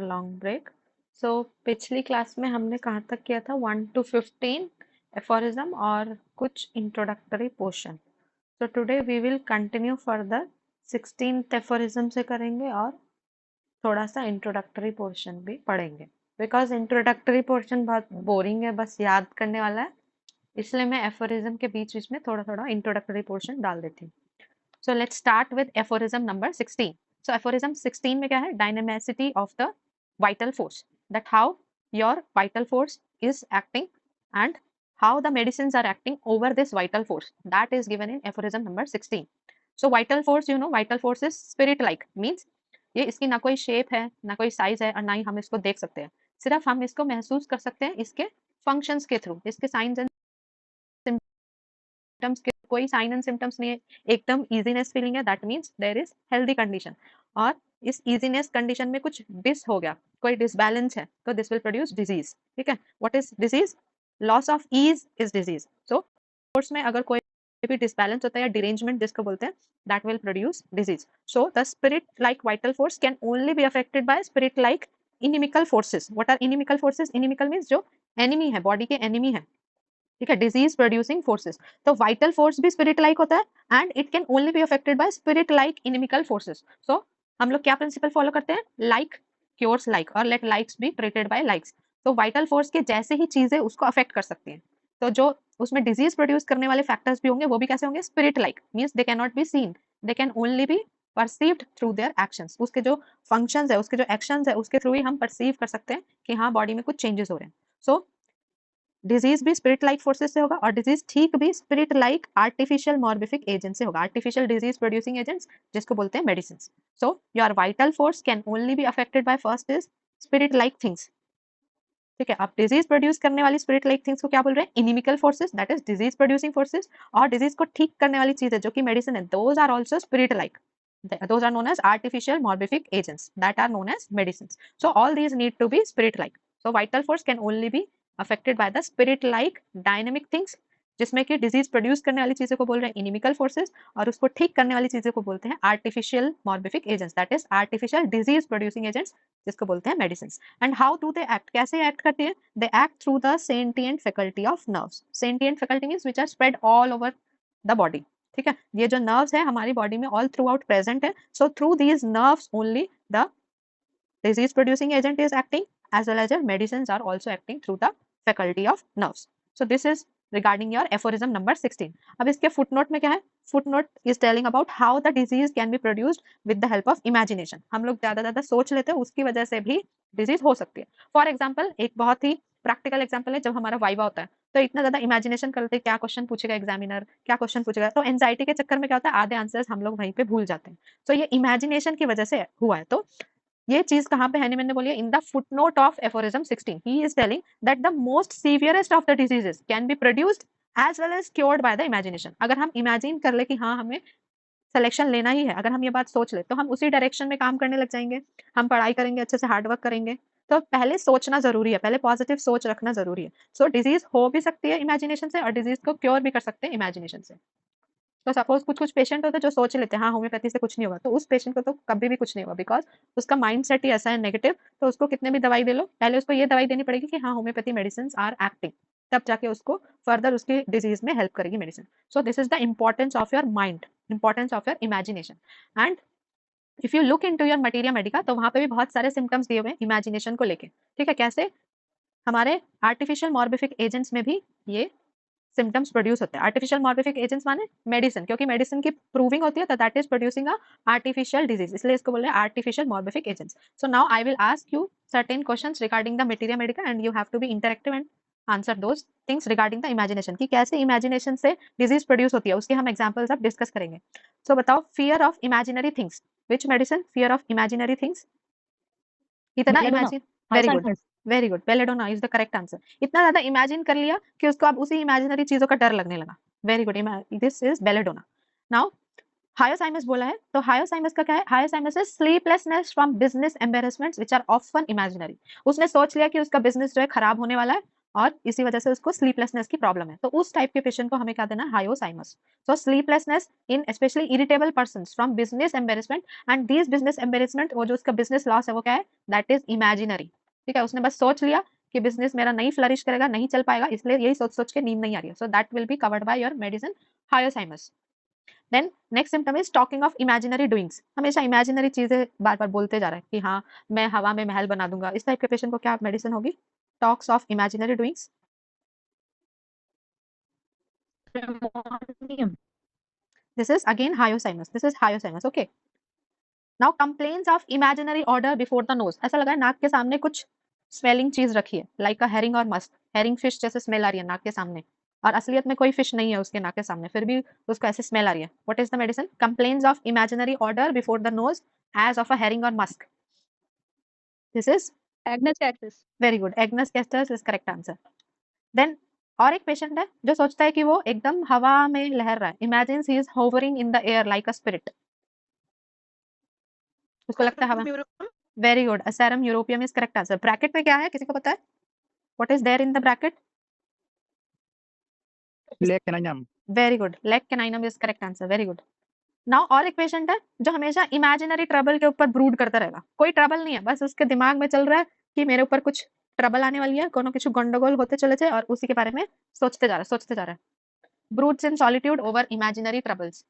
Long break. सो पिछली class में हमने कहाँ तक किया था, 1 to 15 एफोरिज्म और कुछ introductory portion. So today we will continue further 16th aphorism से करेंगे और थोड़ा सा इंट्रोडक्टरी पोर्शन भी पढ़ेंगे, बिकॉज इंट्रोडक्टरी पोर्शन बहुत बोरिंग है, बस याद करने वाला है, इसलिए मैं एफोरिज्म के बीच बीच में थोड़ा थोड़ा इंट्रोडक्टरी पोर्शन डाल देती हूँ। So let's start with aphorism number 16। So aphorism 16 में क्या है, dynamicity of the vital force, that how your vital force is acting and how the medicines are acting over this vital force, that is given in aphorism number 16. So vital force, you know, vital force is spirit like, means ये इसकी ना कोई shape है ना कोई size है और ना ही हम इसको देख सकते हैं, सिर्फ हम इसको महसूस कर सकते हैं इसके फंक्शंस के थ्रू। इसके साइंस एंड सिम्टम्स के कोई साइन एंड सिम्टम्स नहीं है, एकदम इजीनेस फीलिंग है, that means there is healthy condition. और इस इजीनेस कंडीशन में कुछ डिस हो गया, कोई डिसबैलेंस है, तो दिस विल प्रोड्यूस डिजीज। ठीक है, what is disease? Loss of ease is disease. So course में अगर कोई भी डिसबैलेंस होता है या डिरेंजमेंट जिसको बोलते हैं, that will produce disease. So the spirit like vital force can only be affected by spirit like inimical forces. What are inimical forces? Inimical means जो एनिमी है, बॉडी के एनिमी है, ठीक है, डिजीज प्रोड्यूसिंग फोर्सेस। तो vital force भी spirit like होता है and it can only be affected by spirit like inimical forces. So हम लोग क्या प्रिंसिपल फॉलो करते हैं? लाइक क्योर्स लाइक और let likes be treated by likes. तो वाइटल फोर्स के जैसे ही चीजें उसको अफेक्ट कर सकती हैं, तो जो उसमें डिजीज प्रोड्यूस करने वाले फैक्टर्स भी होंगे वो भी कैसे होंगे? Spirit like, means they can not be seen, they can only be perceived through their actions. उसके जो फंक्शंस है, उसके जो एक्शंस है, उसके थ्रू ही हम परसीव कर सकते हैं कि हाँ बॉडी में कुछ चेंजेस हो रहे हैं। सो डिजीज भी स्पिरिट लाइक फोर्सेस से होगा और डिजीज ठीक भी spirit like artificial morbific agent से होगा, आर्टिफिशियल डिजीज प्रोड्यूसिंग एजेंट्स जिसको बोलते हैं medicine. So your vital force can only be affected by first is spirit like things. ठीक है, अब डिजीज प्रोड्यूस करने वाली स्पिरिट लाइक थिंग्स को क्या बोल रहे हैं? Inimical forces, that is disease producing forces. और डिजीज को ठीक करने वाली चीजें जो कि मेडिसिन है, those are also spirit like, those are known as artificial morbific agents that are known as medicines. So all these need to be spirit like. So vital force can only be affected by the spirit like dynamic things, जिसमें कि disease produce करने वाली चीजों को बोल रहे हैं inimical forces और उसको ठीक करने वाली चीजों को बोलते हैं artificial morbific agents, that is artificial disease producing agents जिसको बोलते हैं medicine. And how do they act? कैसे एक्ट करती है? They act through the sentient faculty of nerves. Sentient faculty means which are spread all over the body. ठीक है, ये जो नर्व्स है हमारी बॉडी में ऑल थ्रू आउट प्रेजेंट है। So through these nerves only the disease producing agent is acting, as well as your medicines are also acting through the faculty of nerves. So this is regarding your aphorism number 16. अब इसके footnote में क्या है? Footnote is telling about how the disease can be produced with the help of imagination. हम लोग ज्यादा सोच लेते हैं, उसकी वजह से भी डिजीज हो सकती है। फॉर एग्जाम्पल, एक बहुत ही प्रैक्टिकल एग्जाम्पल है, जब हमारा वाइवा होता है तो इतना ज्यादा इमेजिनेशन करते हैं क्या क्वेश्चन पूछेगा एग्जामिनर, क्या क्वेश्चन पूछेगा, तो एंजाइटी के चक्कर में क्या होता है, आधे आंसर्स हम लोग वहीं पे भूल जाते हैं। तो ये इमेजिनेशन की वजह से हुआ है। तो ये चीज कहां पे हैनीमैन ने बोली है? In the footnote of aphorism 16 he is telling that the most severest of the diseases can be produced as well as cured by the imagination. अगर हम इमेजिन कर ले कि हाँ हमें सिलेक्शन लेना ही है, अगर हम ये बात सोच ले तो हम उसी डायरेक्शन में काम करने लग जाएंगे, हम पढ़ाई करेंगे, अच्छे से हार्डवर्क करेंगे। तो पहले सोचना जरूरी है, पहले पॉजिटिव सोच रखना जरूरी है। सो डिजीज हो भी सकती है इमेजिनेशन से और डिजीज को क्योर भी कर सकते हैं इमेजिनेशन से। तो सपोज कुछ पेशेंट होते हैं जो सोच लेते हैं हाँ होम्योपैथी से कुछ नहीं होगा, तो उस पेशेंट को तो कभी भी कुछ नहीं होगा, बिकॉज उसका माइंड सेट ही ऐसा है नेगेटिव। तो उसको कितने भी दवाई दे लो, पहले उसको ये दवाई देनी पड़ेगी कि हाँ होम्योपैथी मेडिसिन आर एक्टिंग, तब जाके उसको फर्दर उसकी डिजीज में हेल्प करेगी medicine. So this is the importance of your mind, importance of your imagination. And if you look into your materia Medica, तो वहां पे भी बहुत सारे सिम्टम्स दिए हुए हैं इमेजिनेशन को लेके। ठीक है, कैसे? हमारे आर्टिफिशियल मॉर्बिफिक एजेंट्स में भी ये सिम्टम्स प्रोड्यूस होते हैं। आर्टिफिशियल मॉर्बिफिक एजेंट्स माने मेडिसिन, क्योंकि मेडिसिन की प्रूविंग होती है तो that is producing a artificial disease, इसलिए इसको बोल रहे हैं artificial morbific agents. So now I will ask you certain questions regarding the materia medica and you have to be interactive and answer those things regarding the imagination, कि कैसे imagination से disease produce होती है, उसके हम examples अब discuss करेंगे। So बताओ, fear of imaginary things, which medicine? Fear of imaginary things, इतना imagine, very good, very good, belladonna is the correct answer. इतना ज्यादा इमेजिन कर लिया कि उसको अब उसी इमेजिनरी चीजों का डर लगने लगा। Very good, this is belladonna. Now hyoscyamus बोला है, तो हायोसाइमस का क्या है? Hyoscyamus is sleeplessness from business embarrassments which are often imaginary. उसने सोच लिया कि उसका बिजनेस जो है खराब होने वाला है और इसी वजह से उसको स्लीपलेसनेस की प्रॉब्लम है, तो उस टाइप के पेशेंट को हमें क्या देना है, hyoscyamus. So sleeplessness in specially irritable persons from business embarrassment, and this business embarrassment, वो जो उसका बिजनेस लॉस है वो क्या है, दैट इज इमेजिनरी। ठीक है, उसने बस सोच लिया कि बिजनेस मेरा नहीं फ्लरिश करेगा, नहीं चल पाएगा, इसलिए यही सोच सोच के नींद नहीं आ रही है, so that will be covered by your medicine hyoscyamus. Then next symptom is talking of imaginary doings, हमेशा इमेजिनरी चीजें बार बार बोलते जा रहा है कि हाँ मैं हवा में महल बना दूंगा, इस टाइप के पेशेंट को क्या मेडिसिन होगी, talks of imaginary doings. This is again hyoscyamus. This is hyoscyamus. Okay. Now complaints of imaginary odor before the nose. ऐसा लगा है नाक के सामने कुछ स्मेलिंग चीज रखी है, like a herring or Musk, herring fish जैसे स्मेल आ रही है नाक के सामने, और असलियत में कोई फिश नहीं है उसके नाक के सामने, फिर भी उसको ऐसे स्मेल आ रही है। What is the medicine, complains of imaginary odour before the nose as of a herring or musk. This is agnus castus. Very good, agnus castus is correct answer. Then और एक पेशेंट है जो सोचता है कि वो एकदम हवा में लहर रहा है, imagine he is hovering in the air like a spirit, उसको लगता है हवा। Very good, asarum europaeum is correct answer. Bracket में क्या है, किसी को पता है, what is there in the bracket? Lac caninum. Very good, lac caninum is correct answer, very good. Now और एक पेशेंट है जो हमेशा इमेजिनरी ट्रबल के ऊपर ब्रूड करता रहेगा, कोई ट्रबल नहीं है, बस उसके दिमाग में चल रहा है कि मेरे ऊपर कुछ ट्रबल आने वाली है, कोनो किछु गंडगोल होते चले जाए, और उसी के बारे में सोचते जा रहा है, सोचते जा रहा है। ब्रूड्स इन solitude over imaginary troubles.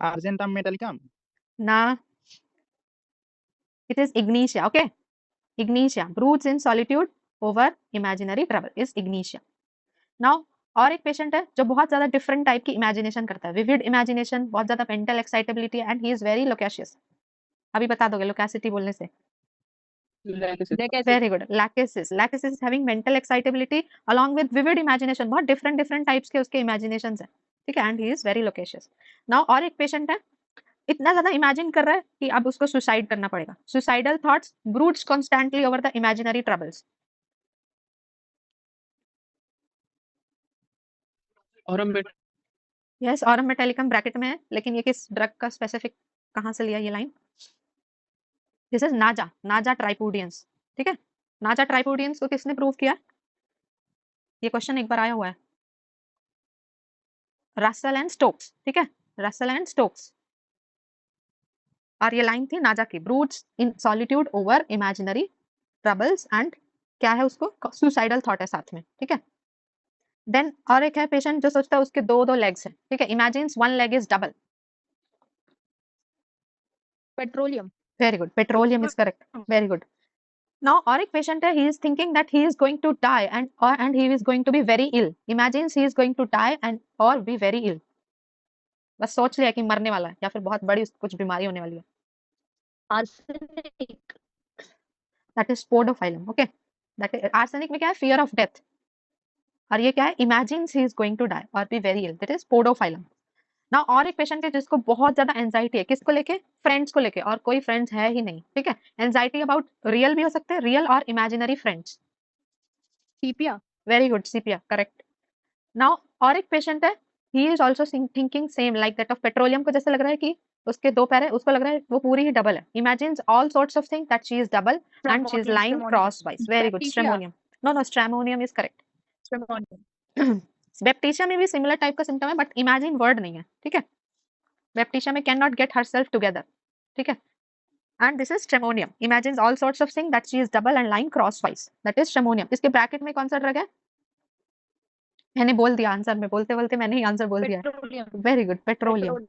Argentum metallicum. ना, it is ignetia. Okay, ignetia broods in solitude over imaginary trouble is ignetia. Now और एक पेशेंट है जो बहुत ज्यादा डिफरेंट टाइप की इमेजिनेशन करता है, विविड इमेजिनेशन, बहुत ज्यादा mental excitability, and he is very loquacious. अभी बता दोगे लोकेसिटी बोलने से? Very good, lachesis. Lachesis is having mental excitability along with vivid imagination, बहुत डिफरेंट डिफरेंट टाइप्स के उसके इमेजिनेशंस है, ठीक है, and he is very loquacious. Now और एक पेशेंट है इतना ज्यादा इमेजिन कर रहा है कि अब उसको सुसाइड करना पड़ेगा, suicidal thoughts breeds constantly over the imaginary troubles. Yes, Aurum metallicum bracket में है, लेकिन ये किस ड्रग का स्पेसिफिक, कहां से लिया ये लाइन? दिस इज नाजा, नाजा ट्राइपोडियंस। ठीक है, नाजा ट्राइपोडियंस को किसने प्रूव किया? ये क्वेश्चन एक बार आया हुआ है, रसल एंड स्टोक्स। ठीक है, रसल एंड स्टोक्स, और ये लाइन थी नाजा की, breeds in solitude over imaginary troubles, and क्या है उसको, सुसाइडल थॉट है साथ में। ठीक है, देन और एक है पेशेंट जो सोचता है उसके दो दो लेग्स हैं, ठीक है, imagines one leg is double. Petroleum. Very good, petroleum is correct, very good. Now और एक पेशेंट है, he is thinking that he is going to die and he is going to be very ill, imagines he is going to die and or be very ill, बस सोच लिया कि मरने वाला है या फिर बहुत बड़ी कुछ बीमारी होने वाली है। Arsenic. That is podophyllum. Okay, that is arsenic में क्या है, फियर ऑफ डेथ, और ये क्या है, imagines he is going to die or be very ill, that is स्पोडोफाइलम। ना और एक पेशेंट है जिसको बहुत ज्यादा एंजाइटी है, किसको लेके, फ्रेंड्स को लेके, और कोई फ्रेंड्स है ही नहीं। ठीक है, एंजाइटी अबाउट रियल भी हो सकते हैं, रियल और इमेजिनरी फ्रेंड्स। सीपिया। वेरी गुड, सीपिया करेक्ट। नाउ और एक पेशेंट है, he is also thinking same like that of petroleum, को जैसे लग रहा है कि उसके दो पैर है, उसको लग रहा है वो पूरी ही डबल है, imagines all sorts of thing that she is double and she is lying cross wise. Very good, stramonium. No, stramonium is correct. Baptisia में भी सिमिलर टाइप का सिम्टम है, बट इमेजिन वर्ड नहीं है। ठीक है, बेप्टिशिया में can not get herself together. ठीक है, and this is stramonium, imagines all sorts of thing that she is double and lying cross wise, that is stramonium. इसके ब्रैकेट में कौन सा ड्रग है? मैंने बोल दिया आंसर में, बोलते बोलते मैंने ही आंसर बोल दिया। Very good, petroleum.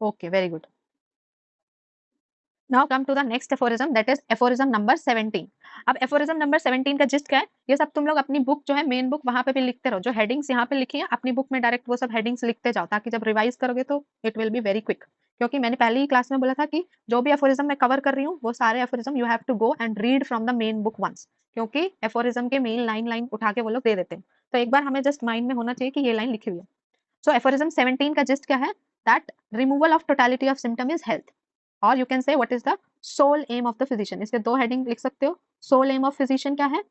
Okay, very good. Now come to the next aphorism, that is aphorism number 17। अब एफोरिज्म नंबर 17 का जिस्ट क्या है, ये सब तुम लोग अपनी बुक जो है मेन बुक वहां पे भी लिखते रहो, जो हेडिंग्स यहाँ पे लिखी है अपनी बुक में डायरेक्ट वो सब हेडिंग्स लिखते जाओ, ताकि जब रिवाइज करोगे तो it will be very quick. क्योंकि मैंने पहले ही क्लास में बोला था कि जो भी एफोरिज्म मैं कवर कर रही हूँ वो सारे aphorism you have to go and read from the main book once, क्योंकि एफोरिज्म के मेन लाइन लाइन उठा के वो लोग दे देते हैं, तो एक बार हमें जस्ट माइंड में होना चाहिए कि ये लाइन लिखी हुई है। सो एफोरिज्म 17 का जिस्ट क्या है, that removal of totality of symptom is health, or you can say what is the sole aim of the physician. इसके दो हेडिंग लिख सकते हो। सोल एम ऑफ फिजिशियन क्या है,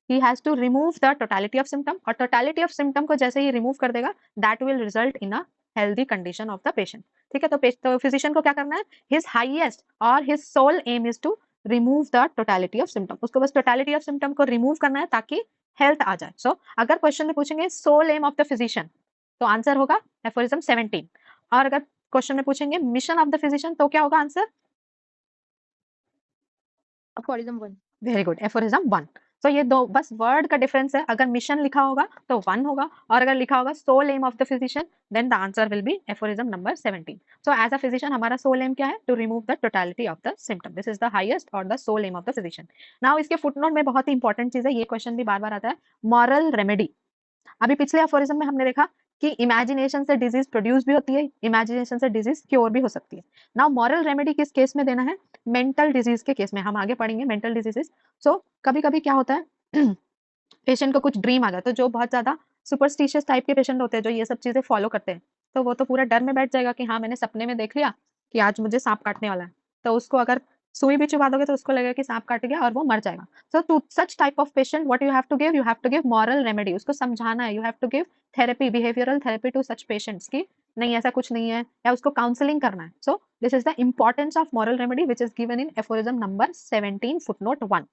he has to remove the totality of symptom, और totality of symptom को जैसे ही remove कर देगा that will result in a healthy condition of the patient। ठीक है, तो फिजिशियन को क्या करना है, his highest और his sole aim is to remove the totality of symptom, उसको बस टोटलिटी ऑफ सिम्टम को रिमूव करना है ताकि हेल्थ आ जाए. सो अगर क्वेश्चन में पूछेंगे soul aim of the physician तो आंसर होगा एफोरिज्म 17. और अगर क्वेश्चन में पूछेंगे मिशन ऑफ द फिजिशियन तो क्या होगा answer? aphorism 1. Very good, aphorism 1. तो ये दो बस वर्ड का डिफरेंस है. अगर मिशन लिखा होगा तो 1 होगा, और अगर लिखा होगा sole aim of the physician then the answer will be aphorism number 17. So as a physician हमारा सोल एम क्या है? To remove the totality of the symptom. This is the highest और the sole aim of the physician. Now इसके footnote में बहुत ही important चीज है, ये क्वेश्चन भी बार बार आता है, मॉरल रेमेडी. अभी पिछले एफोरिज्म में हमने देखा कि इमेजिनेशन से डिजीज प्रोड्यूस भी होती है, इमेजिनेशन से डिजीज क्योर भी हो सकती है. नाउ मॉरल रेमेडी किस केस में देना है? मेंटल डिजीज के केस में. हम आगे पढ़ेंगे मेंटल डिजीजेस. सो कभी कभी क्या होता है पेशेंट को कुछ ड्रीम आ गया, तो जो बहुत ज्यादा सुपरस्टिशियस टाइप के पेशेंट होते हैं जो ये सब चीजें फॉलो करते हैं, तो वो तो पूरा डर में बैठ जाएगा कि हाँ मैंने सपने में देख लिया कि आज मुझे सांप काटने वाला है, तो उसको अगर सुई भी चुभा दोगे तो उसको लगेगा कि सांप काट गया और वो मर जाएगा. So to such type of patient what you have to give moral remedy. उसको समझाना है, you have to give therapy, behavioural therapy to such patients की नहीं ऐसा कुछ नहीं है, या उसको काउंसलिंग करना है. सो this is the importance of moral remedy which is given in aphorism number 17 footnote 1.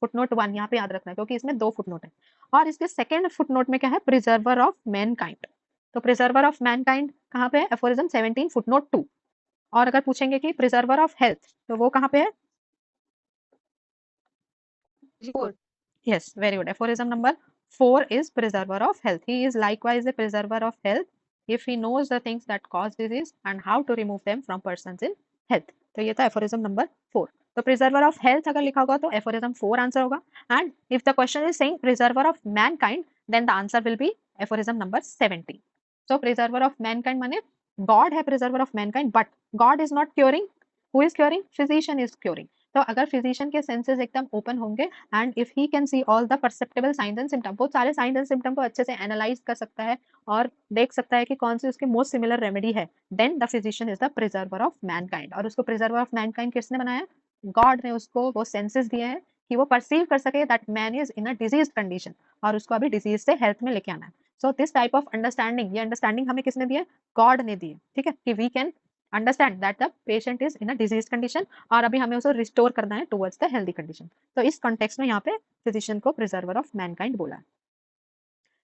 Footnote 1 यहाँ पे याद रखना है क्योंकि इसमें 2 फुटनोट है. और इसके सेकंड फुटनोट में क्या है? Preserver of Mankind. तो प्रिजर्वर ऑफ मैनकाइंड कहाँ पे है? Aphorism 17 footnote 2. और अगर पूछेंगे कि प्रिजर्वर ऑफ हेल्थ तो वो कहाँ पे है? 4. Yes, very good. Aphorism number 4 is preserver of health. He is likewise a preserver of health if he knows the things that cause disease and how to remove them from persons in health. तो ये था aphorism number 4. तो preserver of health अगर लिखा होगा तो aphorism 4 answer होगा. And if the question is saying preserver of mankind, then the answer will be aphorism number 17. So preserver of mankind माने God है preserver of mankind, but God is not curing. Who is curing? Physician is curing. तो अगर physician के senses एकदम open होंगे and if he can see all the perceptible science and symptom, वो सारे science and symptom को अच्छे से एनालाइज कर सकता है और देख सकता है कि कौन सी उसकी मोस्ट सिमिलर रेमेडी है, then the physician is the preserver of mankind. और उसको प्रिजर्वर ऑफ मैनकाइंड किसने बनाया? गॉड ने उसको वो सेंसेस दिए हैं कि वो परसीव कर सके that man is in a disease condition और उसको अभी डिजीज से हेल्थ में लेके आना है. सो दिस टाइप ऑफ अंडरस्टैंडिंग, ये अंडरस्टैंडिंग हमें किसने दी है? गॉड ने दी है. ठीक है, कि we can understand that the patient is in a disease condition और अभी हमें उसे रिस्टोर करना है टुवर्ड्स द हेल्दी कंडीशन. तो इस कॉन्टेक्स्ट में यहाँ पे फिजिशियन को प्रिजर्वर ऑफ मैनकाइंड बोला है.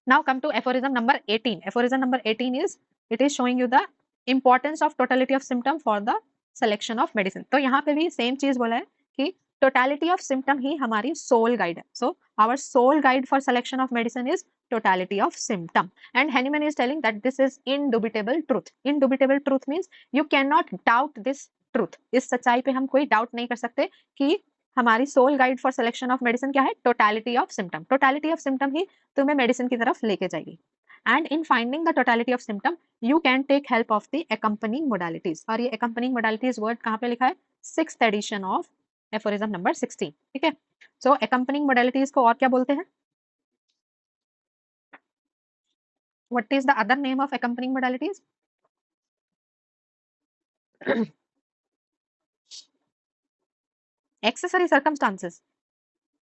Now come to aphorism number 18. Aphorism number 18 is it is showing you the importance of totality of symptom for the selection of medicine. तो यहाँ पे भी सेम चीज बोला है कि टोटलिटी ऑफ सिम्टम ही हमारी सोल गाइड है. So our sole guide for selection of medicine is totality of symptom, and Henneman is telling that this is indubitable truth. Indubitable truth means you cannot doubt this truth. इस सच्चाई पे हम कोई doubt नहीं कर सकते कि हमारी sole guide for selection of medicine क्या है? Totality of symptom. Totality of symptom ही तुम्हें मेडिसिन की तरफ लेके जाएगी. And in finding the totality of symptom you can take help of the accompanying modalities. और ये accompanying modalities वर्ड कहाँ पे लिखा है? 6th addition of aphorism number 16. ठीक है, सो accompanying modalities को और क्या बोलते हैं? What is the other name of accompanying modalities? Accessory circumstances.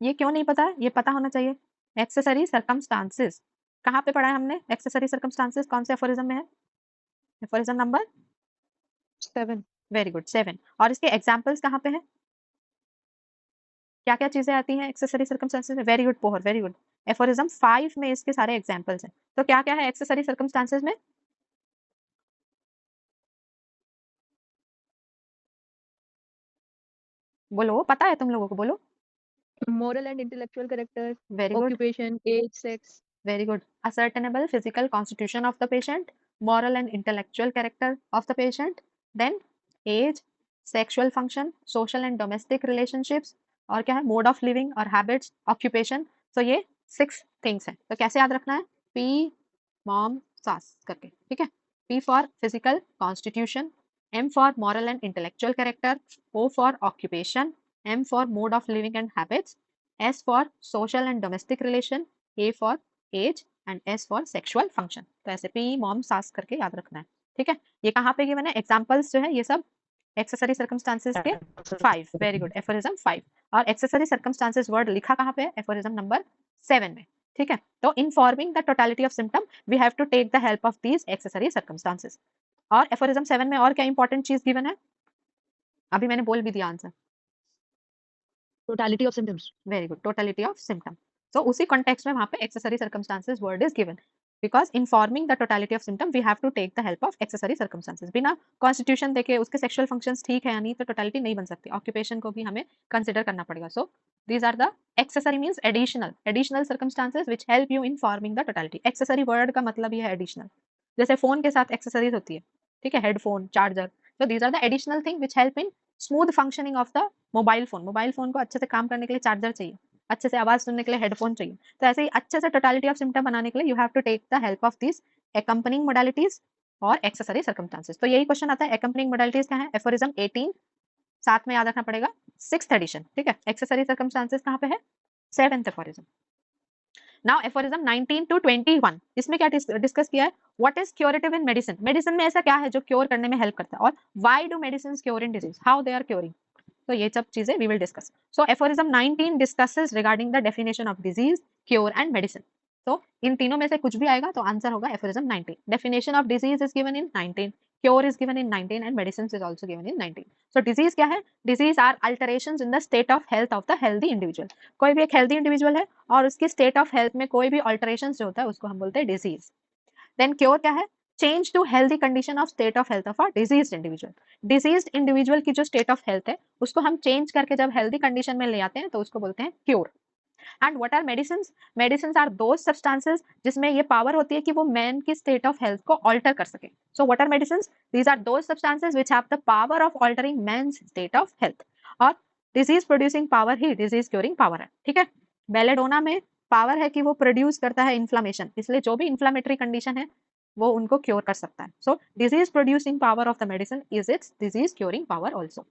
ये क्यों नहीं पता है? ये पता होना चाहिए. Accessory circumstances कहाँ पे पढ़ा है हमने? Accessory circumstances कौन से एफोरिज्म में है? Aphorism number 7. Very good 7. और इसके एग्जाम्पल्स कहाँ पे है? क्या क्या चीजें आती हैं एक्सेसरी सर्कमस्टांसेस में? वेरी गुड पोहर, वेरी गुड. एफोरिज्म 5 में इसके सारे एग्जाम्पल्स हैं. तो क्या क्या है एक्सेसरी सर्कमस्टांसेस में? बोलो, पता है तुम लोगों को? बोलो. Moral and intellectual character, very good, occupation, age, sex. very good. Ascertainable physical constitution of the patient, moral and intellectual character of the patient, then age, sexual function, social and domestic relationships, और क्या है? mode of living और habits, occupation. तो ये 6 things है. तो कैसे याद रखना है? P, mom, सास करके. ठीक है, P for physical constitution, M for moral and intellectual character, O for occupation, M for mode of living and habits, S for social and domestic relation, A for age and S for sexual function. तो ऐसे P mom सास करके याद रखना है. ठीक है, ये कहाँ पे गिवन है? एग्जांपल्स जो है ये सब एक्सेसरी सर्कमस्टांसेस के 5. Very good, aphorism 5. और एक्सेसरी सर्कमस्टांसेस वर्ड लिखा कहाँ पे है? एफोरिज्म नंबर 7 में. ठीक है, तो in forming the totality of symptom we have to take the help of these accessory circumstances. और एफोरिज्म 7 में और क्या इंपॉर्टेंट चीज गिवन है? अभी मैंने बोल भी दिया answer. Totality of symptoms. Very good, totality of symptom. तो उसी कॉन्टेक्स्ट में वहां पे accessory circumstances word is given, because in forming the totality of symptom we have to take the help of accessory circumstances. बिना constitution देखे उसके sexual functions ठीक है या नहीं तो टोटलिटी नहीं बन सकती. ऑक्यूपेशन को भी हमें कंसिडर करना पड़ेगा. सो these are the accessory means additional circumstances which help you in forming the totality. accessory word का मतलब ये है additional. जैसे फोन के साथ एक्सेसरीज होती है, ठीक है, हेडफोन, चार्जर. तो these are the additional thing which help in smooth functioning of the mobile phone. Mobile phone को अच्छे से काम करने के लिए चार्जर चाहिए, अच्छे से आवाज सुनने के लिए हेडफोन चाहिए. तो ऐसे ही अच्छे से टोटलिटी ऑफ सिम्टम बनाने के लिए you have to take the help of this accompanying modalities और एक्सेसरी सर्कमस्टांसेस. तो यही क्वेश्चन आता है, accompanying modalities क्या है? एफोरिज्म 18, साथ में याद रखना पड़ेगा 6th एडिशन, ठीक है. एक्सेसरी सर्कमस्टांसेस कहाँ पे है? 7th aphorism. Now aphorism 19 to 21, इसमें क्या डिस्कस किया है? What is curative in medicine. Medicine में ऐसा क्या है जो क्योर करने में हेल्प करता है, और why do medicine cure in disease, how they are curing. तो ये सब चीजें we will discuss. So aphorism 19 discusses regarding the definition of disease, cure and medicine. तो इन तीनों में से कुछ भी आएगा तो आंसर होगा aphorism 19. Definition of disease is given in 19, cure is given in 19 and medicine is also given in 19. So disease क्या है? Disease are alterations in the state of health of the healthy individual. कोई भी एक healthy individual है और उसकी state of health में कोई भी अल्टरेशंस जो होता है उसको हम बोलते हैं डिजीज. देन क्योर क्या है? Change to healthy condition of state of health of a diseased individual. Diseased individual की जो स्टेट ऑफ हेल्थ है उसको हम चेंज करके जब हेल्दी कंडीशन में ले आते हैं तो उसको बोलते हैं cure. And what are medicines? Medicines are those substances जिसमें ये पावर होती है कि वो मैन की स्टेट ऑफ हेल्थ को ऑल्टर कर सके. So what are medicines? These are those substances which have the power of altering man's state of health. और डिजीज प्रोड्यूसिंग पावर ही डिजीज क्योरिंग पावर है, ठीक है. बेलेडोना में पावर है कि वो प्रोड्यूस करता है इन्फ्लामेशन, इसलिए जो भी इन्फ्लामेटरी कंडीशन है वो उनको क्योर कर सकता है. So disease producing power of the medicine is its disease curing power also.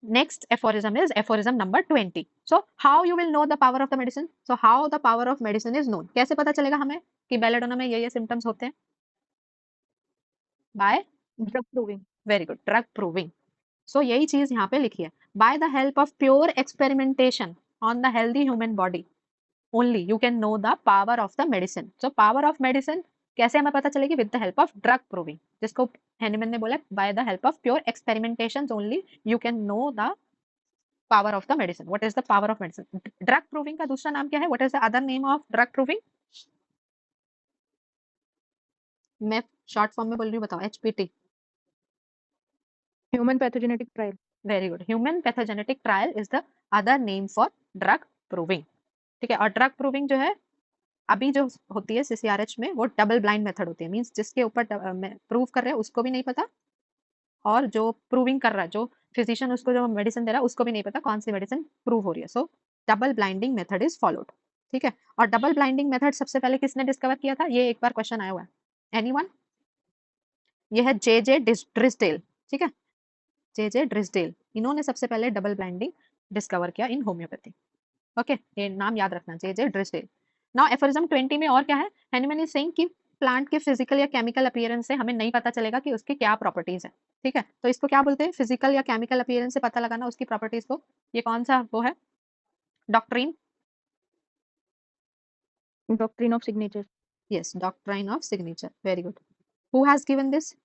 Next aphorism is aphorism number 20. So how you will know the power of the medicine? So how the power of medicine is known? कैसे पता चलेगा हमें कि belladonna में ये symptoms होते हैं? By Drug proving. very good, drug proving. So यही चीज यहाँ पे लिखी है. By the help of pure experimentation on the healthy human body only you can know the power of the medicine. So power of medicine कैसे हमें पता चलेगी? With the help of drug proving, जिसको हैनीमैन ने बोला by the help of pure experimentations only you can know the power of the medicine. What is the power of medicine? Drug proving का दूसरा नाम क्या है? What is the other name of drug proving? मैं short form में बोल रही हूँ, बताओ. HPT. Human pathogenetic trial. Very good. Human pathogenetic trial is the other name for drug proving. ठीक है. और ड्रग प्रूविंग जो है अभी जो होती है CCRH में वो डबल ब्लाइंड मेथड होती है. मींस जिसके ऊपर प्रूव कर रहे हैं उसको भी नहीं पता, और जो प्रूविंग कर रहा है, जो फिजिशियन उसको जो मेडिसिन दे रहा है उसको भी नहीं पता कौन सी मेडिसिन प्रूव हो रही है. सो double blinding method is followed, ठीक है. और डबल ब्लाइंडिंग मेथड सबसे पहले किसने डिस्कवर किया था? ये एक बार क्वेश्चन आया हुआ है. एनीवन? ये है J.J. ड्रिसडेल, ठीक है. J.J. ड्रिसडेल, इन्होंने सबसे पहले डबल ब्लाइंडिंग डिस्कवर किया इन होम्योपैथी. ओके, ये नाम याद रखना, J.J. ड्रिसडेल. नाउ एफोरिज्म 20 में और क्या है? हैनीमैन इज सेइंग कि प्लांट के फिजिकल या केमिकल अपीयरेंस से हमें नहीं पता चलेगा कि उसकी क्या प्रॉपर्टीज है, ठीक है. तो इसको क्या बोलते हैं? फिजिकल या केमिकल अपीयरेंस से पता लगाना उसकी प्रॉपर्टीज को. ये कौन सा वो है? Doctrine. Doctrine of signature. Yes, doctrine of signature. Very good. Who has given this?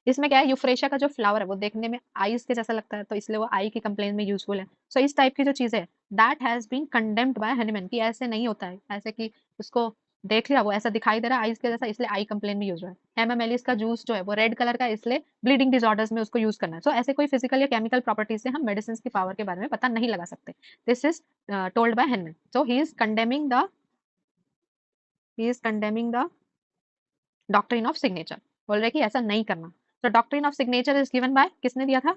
इसमें क्या है? यूफ्रेशिया का जो फ्लावर है वो देखने में आइस के जैसा लगता है, तो इसलिए वो आई की कंप्लेन में यूजफुल है. सो इस टाइप की जो चीजें है that has been condemned by Hahnemann कि ऐसे नहीं होता है, ऐसे कि उसको देख लिया वो ऐसा दिखाई दे रहा है आइस के जैसा, इसलिए आई कंप्लेन में यूज हुआ है. हेमामेलिस का जूस जो है वो रेड कलर का है, इसलिए ब्लीडिंग डिसऑर्डर्स में उसको यूज करना है. सो ऐसे कोई फिजिकल या केमिकल प्रॉपर्टीज से हम मेडिसिन की पावर के बारे में पता नहीं लगा सकते. This is told by Hahnemann. So he is condemning the doctrine of signature. बोल रहे कि ऐसा नहीं करना. तो doctrine of signature is given by, किसने दिया था?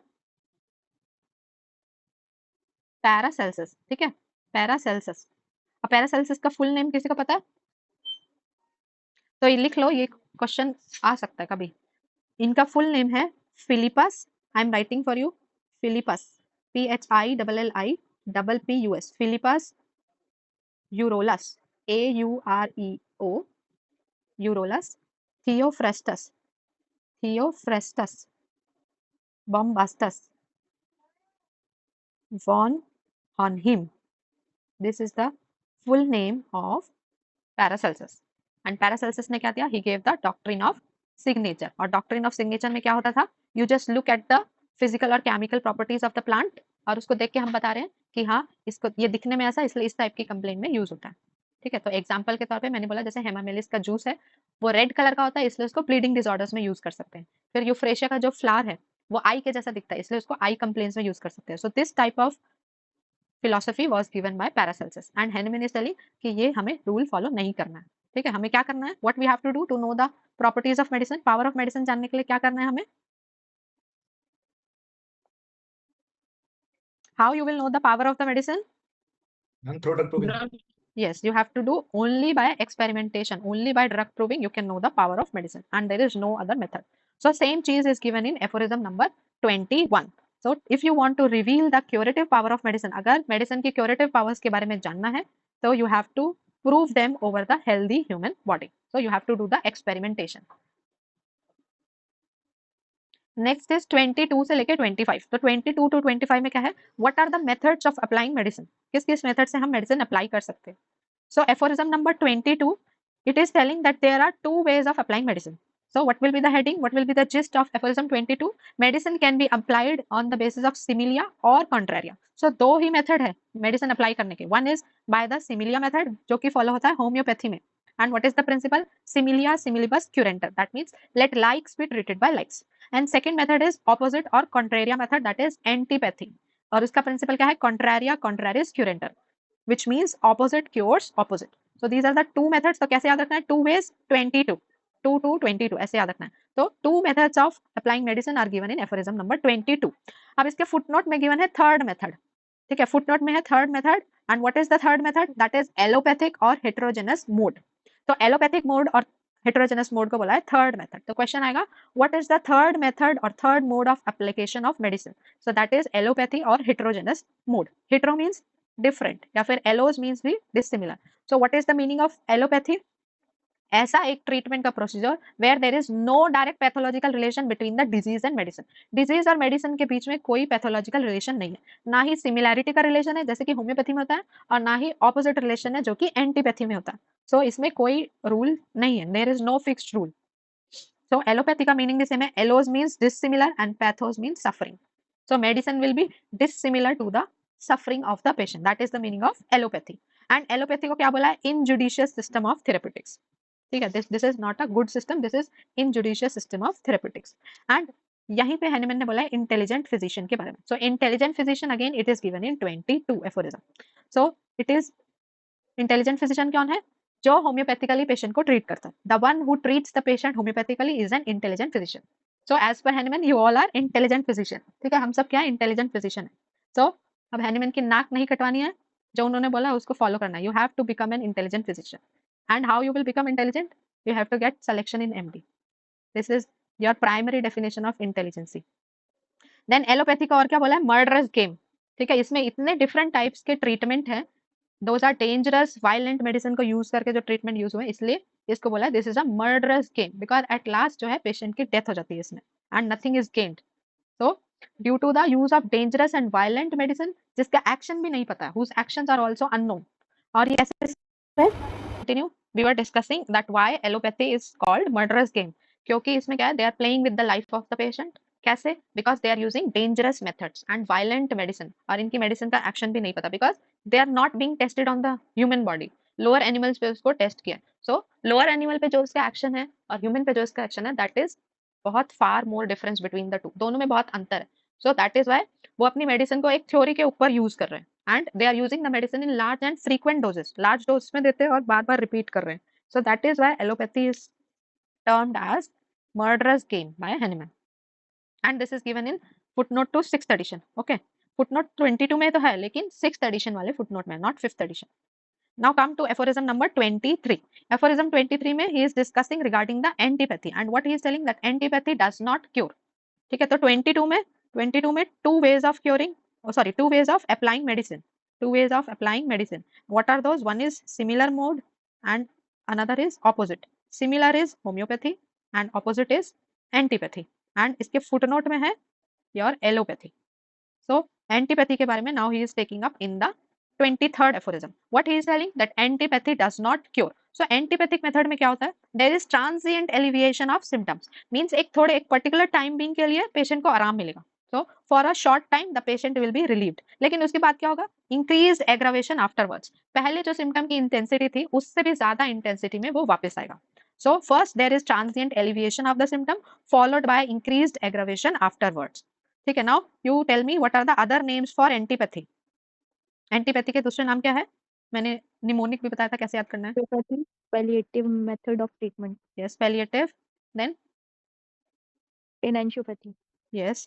पैरासेल्सस, ठीक है. पैरासेल्सस. अब पैरासेल्सस का फुल नेम किसी को पता है? तो ये लिख लो, ये क्वेश्चन आ सकता है कभी. इनका फुल नेम है Philippus. I am writing for you. Philippus, PHILLIPPUS. Philippus Aureolus, AUREO, Aureolus. Theophrastus Bombastus von Hohenheim. This is the full name of Paracelsus. And Paracelsus ने क्या दिया? He gave the doctrine of signature. और doctrine of signature में क्या होता था? You just look at the physical और chemical properties of the plant, और उसको देख के हम बता रहे हैं कि हाँ इसको ये दिखने में ऐसा इसलिए इस टाइप की कंप्लेंट में यूज होता है। ठीक है, तो एग्जाम्पल के तौर पे मैंने बोला जैसे हेमामेलिस का जूस है वो रेड कलर का होता है इसलिए उसको ब्लीडिंग डिसऑर्डर्स में यूज कर सकते हैं। फिर यूफ्रेशिया का जो फ्लावर है वो आई के जैसा दिखता है इसलिए उसको आई कंप्लेंट्स में यूज कर सकते हैं। So this type of philosophy was given by Paracelsus and Hahnemann is telling कि ये हमें रूल फॉलो नहीं करना है। ठीक है, हमें क्या करना है, what we have to do to know the properties of medicine, power of medicine जानने के लिए क्या करना है हमें, how you will know the power of the medicine? through drug proving. Yes, you have to do only by experimentation, only by drug proving you can know the power of medicine and there is no other method. So same cheese is given in aphorism number 21. So if you want to reveal the curative power of medicine, अगर medicine की curative powers के बारे में जानना है तो you have to prove them over the healthy human body. So you have to do the experimentation. Next is 22 से लेके 25। तो 22 टू 25 में क्या है, what are the methods of applying medicine, किस किस मेथड से हम मेडिसिन अप्लाई कर सकते हैं। So aphorism number 22 it is telling that there are two ways of applying medicine. So what will be the heading, what will be the gist of aphorism 22? Medicine can be applied on the basis of similia or contraria. So दो ही method है medicine apply करने के, one is by the similia method जो कि follow होता है homeopathy में, and what is the principle, similia similibus curanter, that means let likes be treated by likes, and second method is opposite or contraria method, that is antipathy, और इसका principal क्या है, contraria contraris curanter, which means opposite cures opposite. So these are the two methods. तो कैसे याद रखना है, two ways 22 2 to 22 ऐसे याद रखना है। तो two methods of applying medicine are given in aphorism number 22. अब इसके फुटनोट में गिवन है थर्ड मेथड। ठीक है, फुटनोट में है third method, and what is the third method, that is allopathic और हेटेरोजेनस मोड। तो एलोपैथिक मोड और हेटेरोजेनस मोड को बोला है थर्ड मेथड। तो क्वेश्चन आएगा what is the third method और third mode of application of medicine, so that is allopathy और heterogeneous mode. Hetero means different या फिर एलोज मींस भी dissimilar. So what is the meaning of allopathy, ऐसा एक treatment का procedure where there is no direct pathological relation between the disease and medicine. Disease और medicine के बीच में कोई पैथोलॉजिकल रिलेशन नहीं है, ना ही सिमिलैरिटी का रिलेशन है जैसे कि होम्योपैथी में होता है, और ना ही ऑपोजिट रिलेशन है जो कि एंटीपैथी में होता है। सो इसमें कोई रूल नहीं है, there is no fixed rule. So allopathy का मीनिंग भी सेम है, allos means dissimilar and pathos means suffering. So medicine will be dissimilar to the suffering of the patient, that is the meaning of allopathy. And allopathy को क्या बोला है, इनजुडिशियस system of therapeutics. ठीक है, this is not a good system, this is injudicious system of therapeutics. And यहीं पे Hahnemann ने बोला है इंटेलिजेंट फिजिशियन के बारे में। So intelligent physician again it is given in 22 aphorism. So it is intelligent physician कौन है, जो होम्योपैथिकली पेशेंट को ट्रीट करता है। The one who treats the patient homoeopathically is an intelligent physician. So as per Hahnemann you all are intelligent physician. ठीक है, हम सब क्या है, इंटेलिजेंट फिजिशियन है। सो अब हैनिमैन की नाक नहीं कटवानी है, जो उन्होंने बोला उसको फॉलो करना है। You have to become an intelligent physician. And how you will become intelligent? You have to get selection in MD. This is your primary definition of intelligence. Then allopathy का और क्या बोला है, मर्डरस गेम। ठीक है, इसमें इतने different types के ट्रीटमेंट हैं, those are dangerous violent medicine को यूज करके जो ट्रीटमेंट यूज हुए, इसलिए इसको बोला है this is a murderous game, because at last जो है पेशेंट की डेथ हो जाती है इसमें, and nothing is gained. So due to the use of dangerous and violent medicine जिसका एक्शन भी नहीं पता है, whose actions are also unknown, और ये ऐसे continue, we were discussing that why allopathy is called murderous game, क्योंकि इसमें क्या है, they are playing with the life of the patient। कैसे, because they are using dangerous methods and violent medicine, और इनकी मेडिसिन का एक्शन भी नहीं पता, because they are not being tested on the human body, lower animals पे उसको test किया। सो लोअर एनिमल पे जो उसका एक्शन है और ह्यूमन पे जो उसका एक्शन है, दैट इज बहुत far more difference between the two, दोनों में बहुत अंतर है। सो दैट इज वाई वो अपनी मेडिसिन को एक थ्योरी के ऊपर यूज कर रहे हैं, and they are using the medicine in large and frequent doses, large dose में देते हैं और बार बार रिपीट कर रहे हैं। So that is why allopathy is termed as murderous game by Hahnemann, and this is given in footnote to 6th edition. Okay, footnote 22 में तो है, लेकिन 6th एडिशन वाले फुटनोट में, not 5th edition. Now come to aphorism number 23. Aphorism 23 में he is discussing regarding the antipathy, and what he is telling that antipathy does not cure. ठीक है, तो 22 में two ways of curing, two ways of applying medicine. Two ways of applying medicine. What are those? One is similar mode and another is opposite. Similar is homeopathy and opposite is antipathy. And इसके footnote में है your allopathy. So antipathy के बारे में now he is taking up in the 23rd aphorism. What he is telling that antipathy does not cure. So antipathic method में क्या होता है, there is transient alleviation of symptoms, means एक particular time being के लिए patient को आराम मिलेगा। So for a short time the patient will be relieved. लेकिन उसके बाद क्या होगा? Increased aggravation afterwards. पहले जो symptom की intensity थी उससे भी ज्यादा intensity में वो वापस आएगा. So first there is transient alleviation of the symptom followed by increased aggravation afterwards. ठीक है. Now you tell me what are the other names for antipathy. Antipathy के दूसरे नाम क्या है? मैंने निमोनिक भी बताया था, कैसे याद करना है? Homeopathy, palliative method of treatment. Yes, palliative. Then Enantiopathy. yes.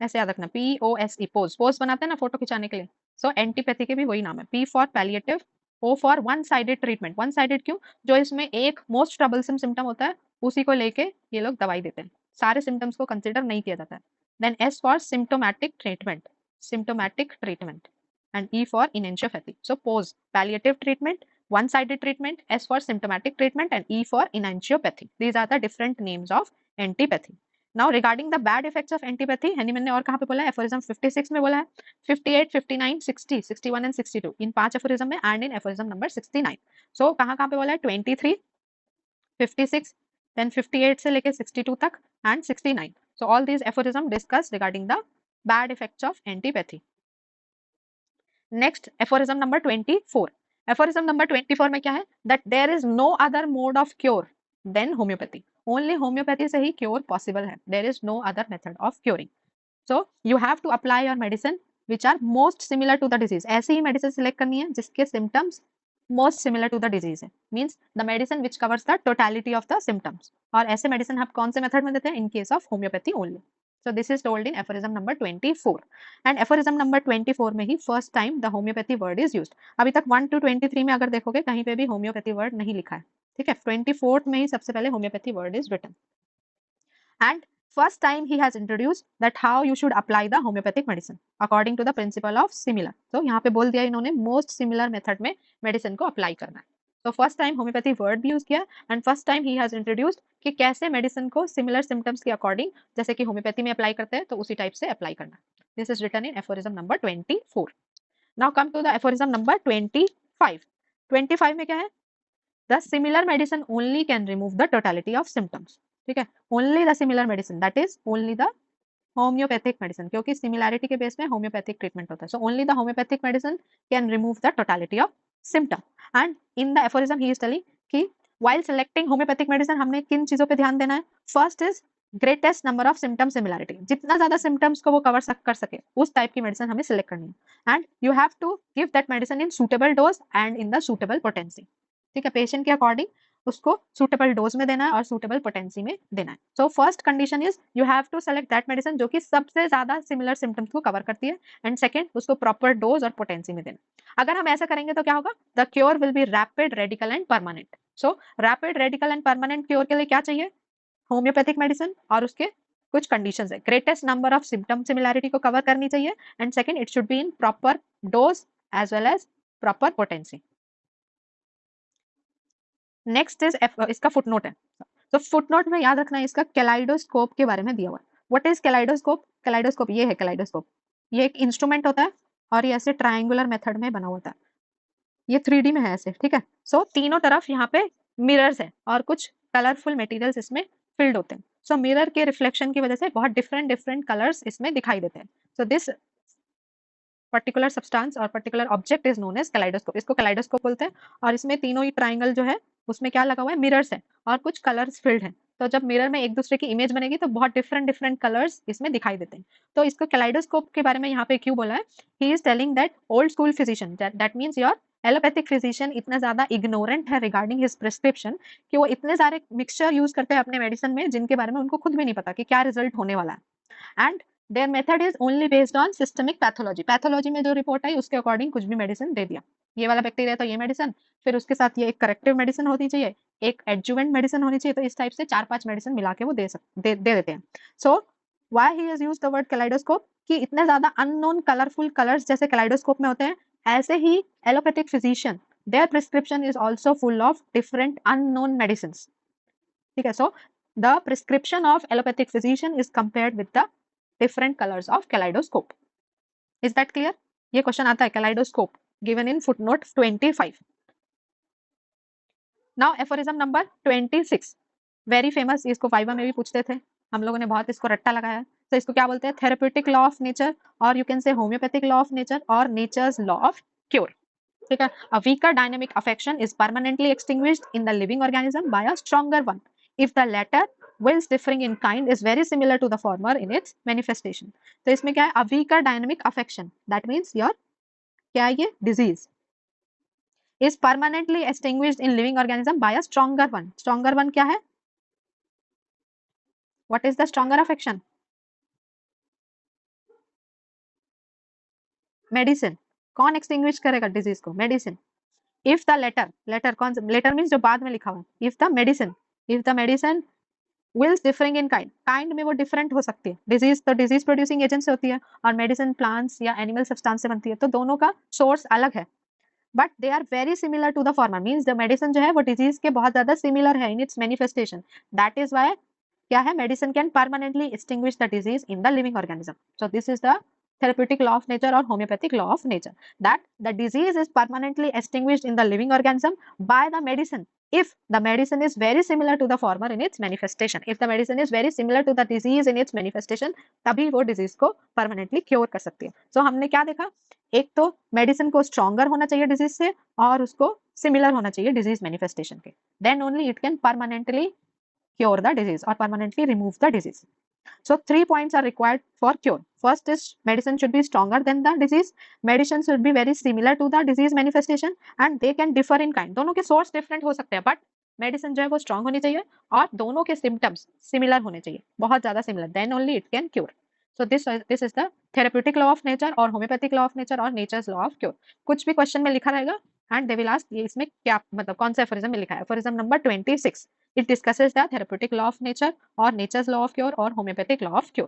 ऐसे याद रखना, POSE, पोज. पोज बनाते हैं ना फोटो खिंचाने के लिए. सो एंटीपैथी के भी वही नाम है. P for palliative, O for one sided treatment. One sided क्यों? जो इसमें एक मोस्ट ट्रबलसम सिम्टम होता है उसी को लेके ये लोग दवाई देते हैं, सारे सिम्टम्स को कंसिडर नहीं किया जाता है. Then S for symptomatic treatment, symptomatic treatment. And E for enantiopathy. So पोज palliative treatment, one sided treatment, S for symptomatic treatment and E for enantiopathy. These are the different names of antipathy. Now regarding the bad effects of antipathy, यानी मैंने और कहाँ पे बोला है? Aphorism 56 में बोला है, 58, 59, 60, 61 and 62 इन 5 एफोरिज्म में एंड इन एफोरिज्म नंबर 69. सो कहाँ पे बोला है? 23, 56, then 58 से लेके 62 तक and 69. So all these aphorism discuss regarding the bad effects of antipathy. Next aphorism number 24. Aphorism number 24 में क्या है? That there is no other mode of cure than homeopathy. Only homeopathy से ही cure possible है. There is no other method of curing. So you have to apply your medicine which are most similar to the disease. ऐसी ही medicine select करनी है जिसके symptoms most similar to the disease है. Means the medicine which covers the totality of the symptoms. और ऐसे medicine हम कौन से method में देते हैं? In case of homeopathy only. So this is told in aphorism number 24. And aphorism number 24 में ही first time the homeopathy word is used. अभी तक 1 to 23 में अगर देखोगे कहीं पे भी homeopathy word नहीं लिखा है. ठीक है. 24th में ही सबसे पहले homeopathy word is written. And first time he has introduced that how you should apply the homeopathic medicine according to the principle of similar. So यहाँ पे बोल दिया इन्होंने most similar method में medicine को apply करना है. So first time homeopathy word भी use किया and first time he has introduced कि कैसे medicine को similar symptoms के according जैसे कि homeopathy में apply करते हैं तो उसी type से apply करना. This is written in aphorism number 24. Now come to the aphorism number 25. 25 में क्या है? The similar medicine only can remove the totality of symptoms. ठीक है. Only the similar medicine, that is only the homeopathic medicine, क्योंकि similarity के base में homeopathic treatment होता है. So only the homeopathic medicine can remove the totality of symptom. And in the aphorism he is telling कि while selecting homeopathic medicine हमने किन चीजों पे ध्यान देना है? First is greatest number of symptom similarity. जितना ज्यादा symptoms को वो cover कर सके उस type की medicine हमें select करनी है. And you have to give that medicine in suitable dose and in the suitable potency. ठीक है. पेशेंट के अकॉर्डिंग उसको सुटेबल डोज में देना है और सुटेबल पोटेंसी में देना है. So first condition is you have to select that medicine जो कि सबसे ज्यादा सिमिलर सिम्टम्स को कवर करती है एंड सेकंड उसको प्रॉपर डोज और पोटेंसी में देना. अगर हम ऐसा करेंगे तो क्या होगा? The cure will be rapid, radical and permanent. So rapid, radical and permanent cure के लिए क्या चाहिए? होम्योपैथिक मेडिसिन और उसके कुछ कंडीशंस है. Greatest number of symptom similarity को कवर करनी चाहिए and second it should be in proper dose as well as proper potency. Next is इसका फुटनोट है. तो फुटनोट में याद रखना है इसका कैलाइडोस्कोप के बारे में दिया हुआ है. What is kaleidoscope? कैलाइडोस्कोप ये है. कैलाइडोस्कोप ये एक इंस्ट्रूमेंट होता है और ये ऐसे ट्रायंगुलर मेथड में बना होता है. ये 3D में है ऐसे. ठीक है. सो तीनों तरफ यहाँ पे मिरर्स है और कुछ कलरफुल मटेरियल्स इसमें फिल्ड होते हैं. सो मिरर के रिफ्लेक्शन की वजह से बहुत डिफरेंट कलर्स इसमें दिखाई देते हैं. सो दिस पर्टिकुलर सब्सटेंस और particular object is known as kaleidoscope. इसको कैलाइडोस्कोप बोलते हैं. और इसमें तीनों ही ट्राइंगल जो है उसमें क्या लगा हुआ है? मिरर्स है और कुछ कलर्स फिल्ड हैं. तो जब मिरर में एक दूसरे की इमेज बनेगी तो बहुत डिफरेंट कलर्स इसमें दिखाई देते हैं. तो इसको कैलाइडोस्कोप के बारे में यहाँ पे क्यों बोला है? ही is telling that old school physician, that means your allopathic physician इतना ज्यादा इग्नोरेंट है रिगार्डिंग हिज प्रिस्क्रिप्शन कि वो इतने सारे मिक्सचर यूज करते हैं अपने मेडिसिन में जिनके बारे में उनको खुद भी नहीं पता कि क्या रिजल्ट होने वाला है. And their method is only based on systemic pathology. Pathology में जो रिपोर्ट आई उसके अकॉर्डिंग कुछ भी मेडिसिन दे दिया. ये वाला बैक्टीरिया तो ये मेडिसिन, फिर उसके साथ ये एक करेक्टिव मेडिसिन होनी चाहिए, एक एडजुवेंट मेडिसिन होनी चाहिए. तो इस टाइप से 4-5 मेडिसिन मिला के वो दे देते हैं. So why he has used the word kaleidoscope कि इतने ज्यादा अननोन कलरफुल कलर्स जैसे कैलाइडोस्कोप में होते हैं ऐसे ही allopathic physician their prescription is also full of different unknown medicines. ठीक है. So the prescription of allopathic physician is compared with the different colors of kaleidoscope. Is that clear? ये question आता है kaleidoscope given in footnote 25. Now aphorism number 26 very famous. इसको viva में भी पूछते थे. हम लोगों ने बहुत इसको रट्टा लगाया है, तो इसको क्या बोलते हैं, थेरेप्यूटिक लॉ ऑफ नेचर, और you can say homeopathic law of nature और नेचर्स लॉ ऑफ क्योर। ठीक है, a weaker dynamic affection is permanently extinguished in the living organism by a stronger one if the latter whilst differing in kind is very similar to the former in its manifestation। तो इसमें क्या है, a weaker dynamic affection, that means your क्या है ये, disease is permanently extinguished in living organism by a stronger one। stronger one क्या है, what is the stronger affection, medicine। कौन extinguish करेगा disease को, medicine। if the letter कौन सा, letter means जो बाद में लिखा हुआ है, if the medicine wills differing in kind में वो different हो सकती है, disease तो disease producing agent से होती है और medicine plants या animal substance से बनती है, तो दोनों का source अलग है, but they are very similar to the former, means the medicine जो है वो disease के बहुत ज्यादा similar है in its manifestation, that is why क्या है, medicine can permanently extinguish the disease in the living organism। so this is the therapeutic law of nature or homeopathic law of nature, that the disease is permanently extinguished in the living organism by the medicine if the medicine is very similar to the former in its manifestation। if the medicine is very similar to the disease in its manifestation, तभी वो disease को permanently cure कर सकती है। so हमने क्या देखा, एक तो मेडिसिन को स्ट्रॉन्गर होना चाहिए डिजीज से और उसको सिमिलर होना चाहिए डिजीज मैनिफेस्टेशन के, then only it can permanently cure the disease और permanently remove the disease. So 3 points are required for cure. First is medicine should be stronger than the disease. Medicine should be very similar to the disease manifestation and they can differ in kind. दोनों के source different हो सकते हैं but medicine जो है वो strong होनी चाहिए और दोनों के symptoms similar होने चाहिए, बहुत ज़्यादा similar, then only it can cure। So this is the therapeutic law of nature और homeopathic law of nature और nature's law of cure। कुछ भी question में लिखा रहेगा and they will ask ये इसमें क्या मतलब कौन सा aphorism में लिखा है। aphorism number 26 it discusses the therapeutic law of nature और nature's law of cure और homeopathic law of cure।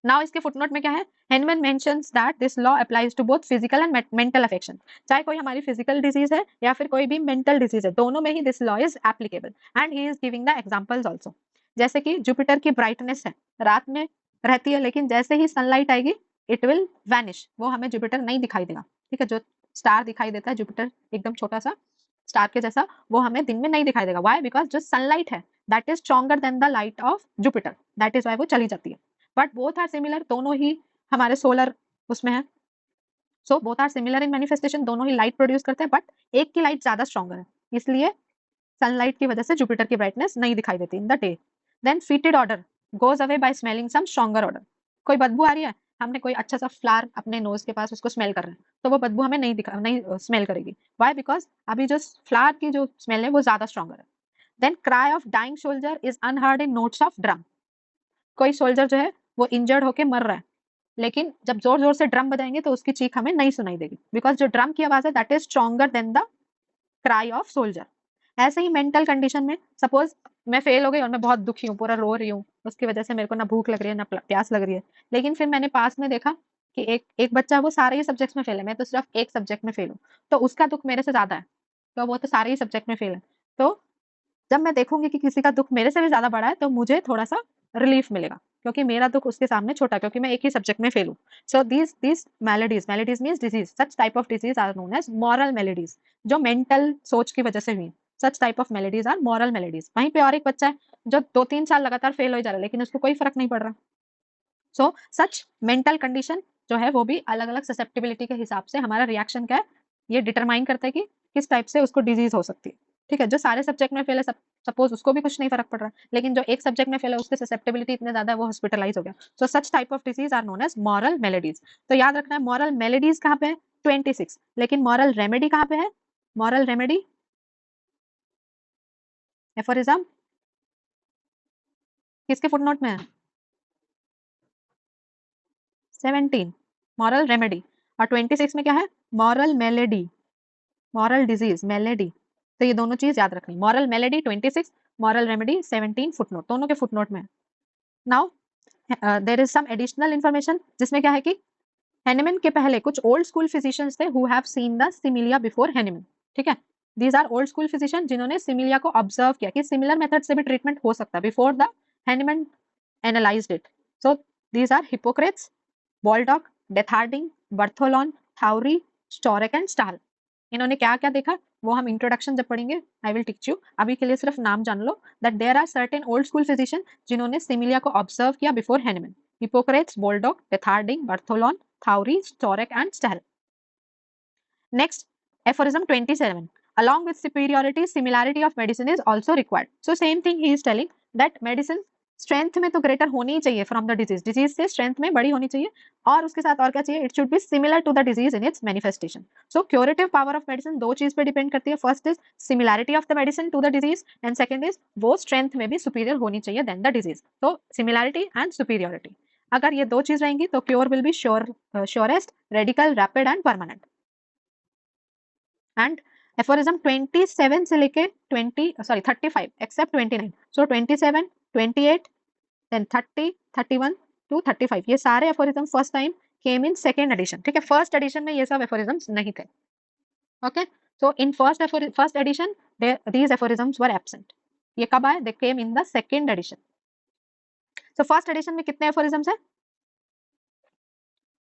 Now इसके footnote में क्या है, Henneman mentions that this law applies to both physical and mental affection। चाहे कोई हमारी physical disease है या फिर कोई भी mental disease है, दोनों में ही this law is applicable and he is giving the examples also। जैसे कि जुपिटर की brightness है, रात में रहती है लेकिन जैसे ही सनलाइट आएगी इट विल वैनिश, वो हमें जुपिटर नहीं दिखाई देगा। ठीक है, जो स्टार दिखाई देता है जुपिटर एकदम छोटा सा स्टार के जैसा, वो हमें दिन में नहीं दिखाई देगा। वाई, बिकॉज जो सनलाइट है that is stronger than the light of Jupiter, that is why वो चली जाती है। बट बोथ आर सिमिलर, दोनों ही हमारे सोलर उसमें है। So both are similar in manifestation, दोनों ही लाइट प्रोड्यूस करते हैं बट एक की लाइट ज्यादा स्ट्रॉन्गर है, इसलिए सनलाइट की वजह से जुपिटर की ब्राइटनेस नहीं दिखाई देती in the day. Then fetid odour goes away by smelling some stronger odor। कोई बदबू आ रही है, हमने कोई अच्छा सा फ्लावर अपने नोज के पास उसको स्मेल कर रहे हैं तो वो बदबू हमें नहीं स्मेल करेगी। वाई, बिकॉज अभी जो फ्लावर की जो स्मेल है वो ज्यादा स्ट्रॉन्गर है। Then cry of dying soldier is unheard in notes of drum. कोई सोल्जर जो है वो इंजर्ड होके मर रहा है लेकिन जब जोर जोर से ड्रम बजाएंगे तो उसकी चीख हमें नहीं सुनाई देगी, बिकॉज जो ड्रम की आवाज है that is stronger than the cry of soldier. ऐसे ही मेंटल कंडीशन में सपोज मैं फेल हो गई और मैं बहुत दुखी हूँ, पूरा रो रही हूँ, उसकी वजह से मेरे को ना भूख लग रही है ना प्यास लग रही है, लेकिन फिर मैंने पास में देखा कि एक बच्चा वो सारे ही सब्जेक्ट्स में फेल है, मैं तो सिर्फ एक सब्जेक्ट में फेल हूँ, तो उसका दुख मेरे से ज्यादा है, तो वो तो सारे ही सब्जेक्ट में फेल है। तो जब मैं देखूंगी कि किसी का दुख मेरे से भी ज्यादा बड़ा है तो मुझे थोड़ा सा रिलीफ मिलेगा क्योंकि मेरा दुख उसके सामने छोटा, क्योंकि मैं एक ही सब्जेक्ट में फेल हूँ। So these maladies means disease, such type of disease are known as moral maladies, जो मेंटल सोच की वजह से हुई। Such type of maladies are moral maladies. वहीं पे और एक बच्चा है जो 2-3 साल लगातार फेल हो जा रहा है लेकिन उसको कोई फर्क नहीं पड़ रहा। सो सच मेंटल कंडीशन जो है वो भी अलग अलग ससेप्टिबिलिटी के हिसाब से हमारा रिएक्शन क्या है ये डिटरमाइन करता है कि किस टाइप से उसको डिजीज हो सकती है। ठीक है, जो सारे सब्जेक्ट में फेल है सपोज उसको भी कुछ नहीं फर्क पड़ रहा है, लेकिन जो एक सब्जेक्ट में फेल है उसकी ससेप्टिबिलिटी इतने ज्यादा है वो हॉस्पिटलाइज हो गया। So such type of disease are known as moral maladies. तो याद रखना है मॉरल मेलेडीज कहाँ पे है 26, लेकिन मॉरल रेमेडी कहाँ पे है, मॉरल रेमेडी एफोरिज्म किसके फुटनोट में है 17 मॉरल रेमेडी, और 26 में क्या है moral malady, moral disease malady. तो ये दोनों चीज याद रखनी, moral malady 26, moral remedy 17 footnote, दोनों के फुटनोट में। Now there is some additional information जिसमें क्या है कि हेनेमन के पहले कुछ ओल्ड स्कूल फिजिशियंस थे who have seen the similia before Hahnemann. ठीक है, these are old school physician जिन्होंने सिमिलिया को ऑब्जर्व किया कि सिमिलर मेथड से भी ट्रीटमेंट हो सकता है before the Hahnemann analysed it. So these are Hippocrates, Boulduc, Detharding, Bertholon, Thoury, Stoerck and Stahl. इन्होंने क्या क्या देखा वो हम इंट्रोडक्शन जब पढ़ेंगे आई विल टीच यू, अभी के लिए सिर्फ नाम जान लो that there are certain old school physician जिन्होंने सिमिलिया को ऑब्जर्व किया before Hahnemann, Hippocrates, Boulduc, Detharding, Bertholon, Thoury, Stoerck and Stahl. Next, aphorism 27. Along with superiority, similarity of medicine is also required. So same thing he is telling that medicine strength में तो greater होनी ही चाहिए from the disease. Disease से strength में बड़ी होनी चाहिए और उसके साथ और क्या चाहिए? It should be similar to the disease in its manifestation. So curative power of medicine दो चीज पे depend करती है. First is similarity of the medicine to the disease and second is वो strength में भी superior होनी चाहिए than the disease. So similarity and superiority. अगर ये दो चीज रहेंगी तो cure will be surest, radical, rapid and permanent. And aphorism 27 से लेके 35 except 29. So 27, 28, then 30, 31 to 35 ये सारे aphorism first time came in second edition. ठीक है, first edition में ये सब aphorisms नहीं थे. Okay, so in first edition these aphorisms were absent. ये कब आए? They came in the second edition. So first edition में कितने aphorisms है?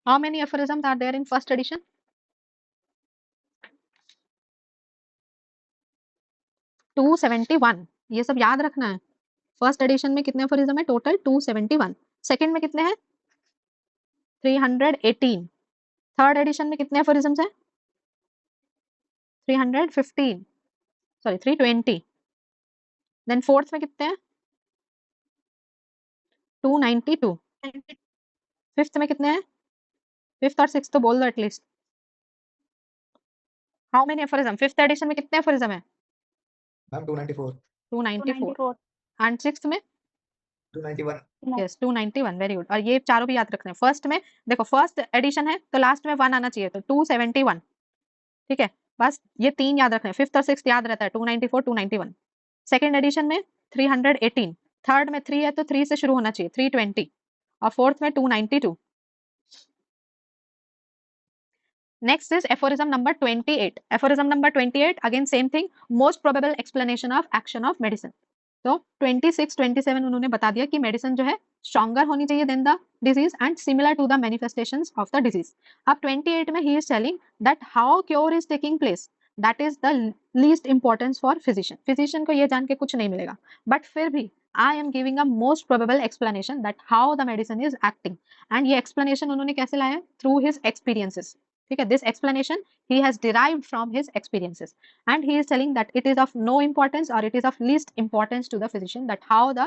How many aphorisms are there in first edition? To 271. ये सब याद रखना है. फर्स्ट एडिशन में कितने एफोरिज्म है? टोटल 271. सेकंड में कितने हैं? 318. थर्ड एडिशन में कितने एफोरिज्म्स हैं? 315. सॉरी 320. देन फोर्थ में कितने हैं? 292. फिफ्थ में कितने हैं? फिफ्थ और सिक्स्थ तो बोल दो at least. How many aphorism? Fifth edition में कितने एफोरिज्म है? मैम 294. 294. एंड सिक्स्थ में 291. यस 291. Very good. और ये चारों भी याद रखने हैं. फर्स्ट में देखो फर्स्ट एडिशन है तो लास्ट में 1 आना चाहिए तो 271. ठीक है, बस ये तीन याद रखने हैं. फिफ्थ और सिक्स्थ याद रहता है 294, 291. सेकंड एडिशन में 318. थर्ड में 3 है तो 3 से शुरू होना चाहिए 320 और फोर्थ में 292. Next is aphorism number 28. Aphorism number 28 again same thing, most probable explanation of action of medicine. तो 26, 27 उन्होंने बता दिया कि मेडिसिन जो है स्ट्रॉन्गर होनी चाहिए than the disease and similar to the manifestations of the disease. अब 28 में ही is telling that how cure is taking place, that is the least importance for physician. Physician को ये जान के कुछ नहीं मिलेगा बट फिर भी I am giving a most probable explanation that how the medicine is acting. And ये एक्सप्लेनेशन उन्होंने कैसे लाया? Through his experiences. ठीक है, this explanation he has derived from his experiences and he is telling that it is of no importance or it is of least importance to the physician that how the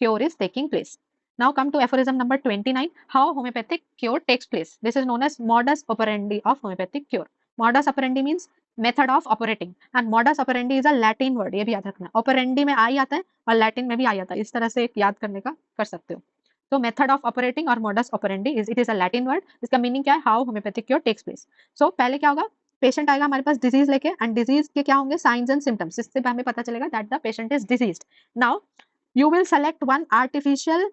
cure is taking place. Now come to aphorism number 29, how homeopathic cure takes place. This is known as modus operandi of homeopathic cure. Modus operandi means method of operating and modus operandi is a Latin word. ये भी याद रखना. operandi में आई आता है और Latin में भी आई आता है. इस तरह से याद करने का कर सकते हो. तो मेथड ऑफ ऑपरेटिंग और modus operandi it is a Latin word. इसका मीनिंग क्या है? How homeopathic cure takes place. So पहले क्या होगा? पेशेंट आएगा हमारे पास डिजीज लेके एंड डिजीज के क्या होंगे? Signs and symptoms. इससे हमें पता चलेगा that the patient is diseased. Now you will select one artificial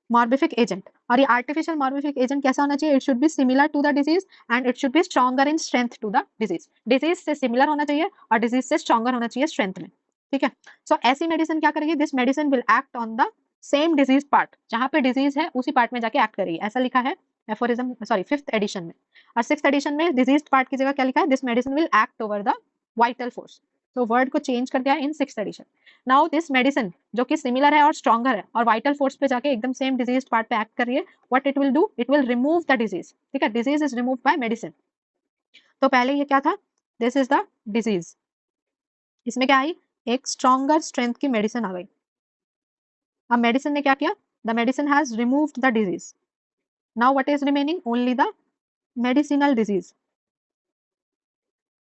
morbific agent और ये आर्टिफिशियल मॉर्बिफिक एजेंट कैसा होना चाहिए? It should be similar to the disease and it should be stronger in strength to the disease. Disease से similar होना चाहिए और disease से स्ट्रॉन्गर होना चाहिए स्ट्रेंथ में. ठीक है, सो ऐसी मेडिसिन क्या करेगी? This medicine will act on the same disease part. जहां पे डिजीज है उसी पार्ट में जाके एक्ट करेगी. ऐसा लिखा है एफोरिज्म फिफ्थ एडिशन में. और सिक्स्थ एडिशन में डिजीज पार्ट की जगह क्या लिखा है? This medicine will act over the vital force. तो वर्ड को चेंज कर दिया in sixth edition. Now this medicine जो कि सिमिलर है और स्ट्रॉन्गर है और वाइटल फोर्स पे जाके एकदम सेम डिजीज पार्ट पे एक्ट कर रही है, what it will do? It will remove the disease. ठीक है, disease is remove by medicine. तो पहले ये क्या था? This is the disease. इसमें क्या आई? एक स्ट्रॉन्गर स्ट्रेंथ की मेडिसिन आ गई. अब मेडिसिन ने क्या किया? The medicine has removed the disease. Now what is remaining? Only the medicinal disease.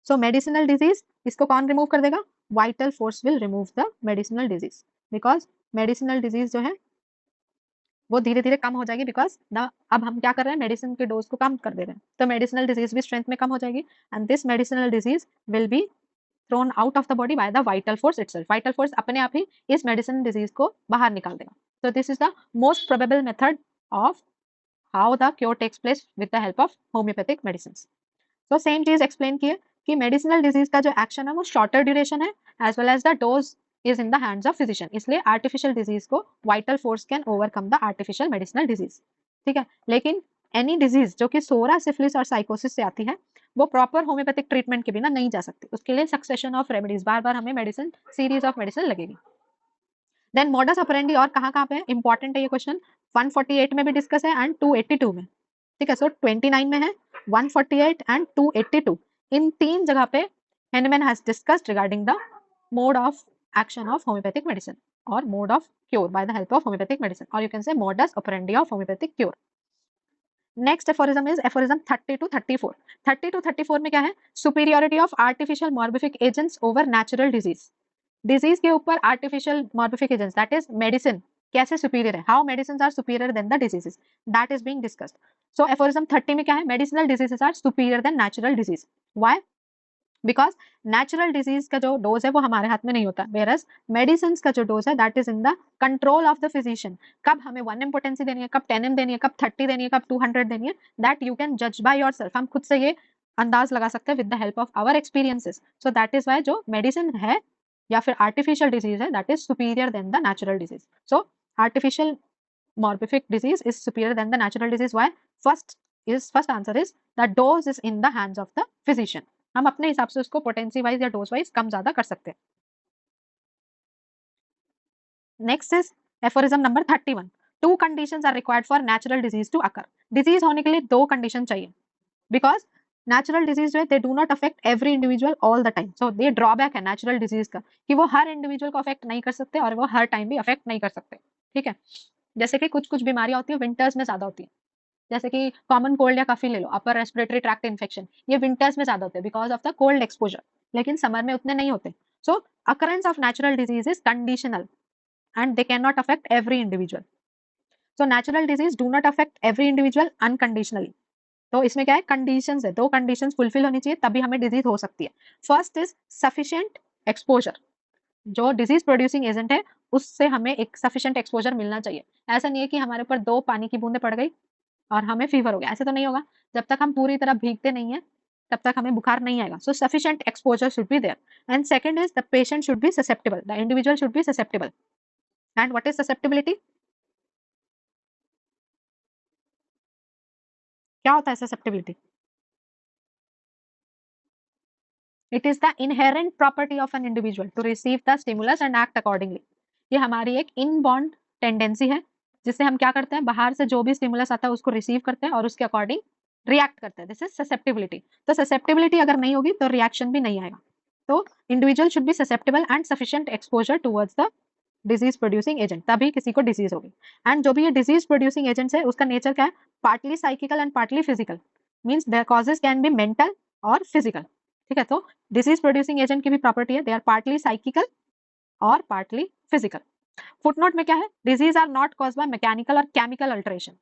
So medicinal disease इसको कौन रिमूव कर देगा? Vital force will remove the medicinal disease because medicinal disease जो है वो धीरे धीरे कम हो जाएगी बिकॉज द अब हम क्या कर रहे हैं? मेडिसिन के डोज को कम कर दे रहे हैं. तो मेडिसिनल डिजीज भी स्ट्रेंथ में कम हो जाएगी and this medicinal disease will be thrown out of the body by the vital force itself. Vital force अपने आप ही इस मेडिसिन डिजीज को बाहर निकाल देगा. तो this is the most probable method of how the cure takes place with the help of homeopathic medicine. तो same चीज एक्सप्लेन की है कि मेडिसिनल डिजीज का जो एक्शन है वो शॉर्टर ड्यूरेशन है as well as the dose is in the hands of physician. इसलिए आर्टिफिशियल डिजीज को vital force can overcome the artificial medicinal disease. ठीक है, लेकिन एनी डिजीज जो कि सोरा, सिफिलिस और साइकोसिस से आती है वो प्रॉपर होम्योपैथिक ट्रीटमेंट के बिना नहीं जा सकती, उसके लिए सक्सेशन ऑफ रेमेडीज, बार बार हमें मेडिसिन, सीरीज ऑफ मेडिसिन लगेगी। देन मॉडस ऑपरेंडी और कहाँ है, इंपॉर्टेंट है ये क्वेश्चन, 148 में भी डिस्कस है एंड 282 में, ठीक है। सो 29 में है, 148 एंड 282, इन 3 जगह पे Hahnemann has discussed regarding the mode of action of homeopathic medicine और mode of cure by the help of homeopathic medicine, और you can say modus operandi of homeopathic cure. Next aphorism is aphorism 30 to 34। 30 to 34 में क्या है, superiority of artificial morbific agents over natural disease, disease के ऊपर artificial morbific agents that is medicine कैसे superior है, how medicine are superior than the diseases, that is being discussed. So aphorism 30 में क्या है, medicinal diseases are superior than natural disease, why, because natural disease का जो dose है वो हमारे हाथ में नहीं होता, वेयरएज मेडिसिन का जो डोज है that is in the control of the physician, कब हमें 1 पोटेंसी देनी है, कब 10 देनी है, कब 30 देनी है, कब 200 देनी है, दैट यू कैन जज बाय योरसेल्फ, हम खुद से ये अंदाज लगा सकते हैं with the help of our experiences. So that is why जो मेडिसिन है या फिर आर्टिफिशियल डिजीज है that is superior than the natural disease. So artificial morbific disease is superior than the natural disease. Why? First answer is the dose is in the hands of the physician. हम अपने हिसाब से उसको potency wise या dose wise कम ज्यादा कर सकते हैं। Next is aphorism number 31। 2 conditions are required for natural disease to occur. Disease होने के लिए 2 कंडीशन चाहिए, बिकॉज नेचुरल डिजीज जो है they do not affect every individual all the time. So ये ड्रॉबैक है नेचुरल डिजीज का कि वो हर इंडिविजुअल को अफेक्ट नहीं कर सकते और वो हर टाइम भी अफेक्ट नहीं कर सकते, ठीक है। जैसे कि कुछ बीमारियां होती है विंटर्स में ज्यादा होती है, जैसे कि कॉमन कोल्ड या काफी ले लो, अपर रेस्पिरेटरी ट्रैक्ट इन्फेक्शन, ये विंटर्स में ज्यादा होते हैं because of the cold exposure, लेकिन समर में उतने नहीं होते। So occurrence of natural disease is conditional and they can not affect every individual. So natural disease do not affect every individual unconditionally. तो इसमें क्या है, कंडीशंस है, 2 कंडीशंस फुलफिल होनी चाहिए तभी हमें डिजीज हो सकती है। फर्स्ट इज सफिशिएंट एक्सपोजर, जो डिजीज प्रोड्यूसिंग एजेंट है उससे हमें एक सफिशिएंट एक्सपोजर मिलना चाहिए। ऐसा नहीं है कि हमारे ऊपर 2 पानी की बूंदें पड़ गई और हमें फीवर हो गया, ऐसे तो नहीं होगा। जब तक हम पूरी तरह भीगते नहीं है तब तक हमें बुखार नहीं आएगा। So sufficient exposure should be there. And second is the patient should be susceptible, the individual should be susceptible. And what is susceptibility, क्या होता है susceptibility? It is the inherent property of an individual to receive the stimulus and act accordingly. ये हमारी एक inborn tendency है जिससे हम क्या करते हैं, बाहर से जो भी स्टिमुलस आता है उसको रिसीव करते हैं और उसके अकॉर्डिंग रिएक्ट करते हैं। This is susceptibility. तो ससेप्टिबिलिटी अगर नहीं होगी तो रिएक्शन भी नहीं आएगा। तो individual should be susceptible and sufficient exposure towards the disease producing agent, तभी किसी को डिजीज होगी। एंड जो भी ये डिजीज प्रोड्यूसिंग एजेंट्स है उसका नेचर क्या है, partly psychical and partly physical, means their causes can be mental और फिजिकल, ठीक है। तो डिजीज प्रोड्यूसिंग एजेंट की भी प्रॉपर्टी है, दे आर पार्टली साइकिकल और पार्टली फिजिकल। फुटनोट में क्या है, disease are not caused by mechanical और केमिकल अल्टरेशन,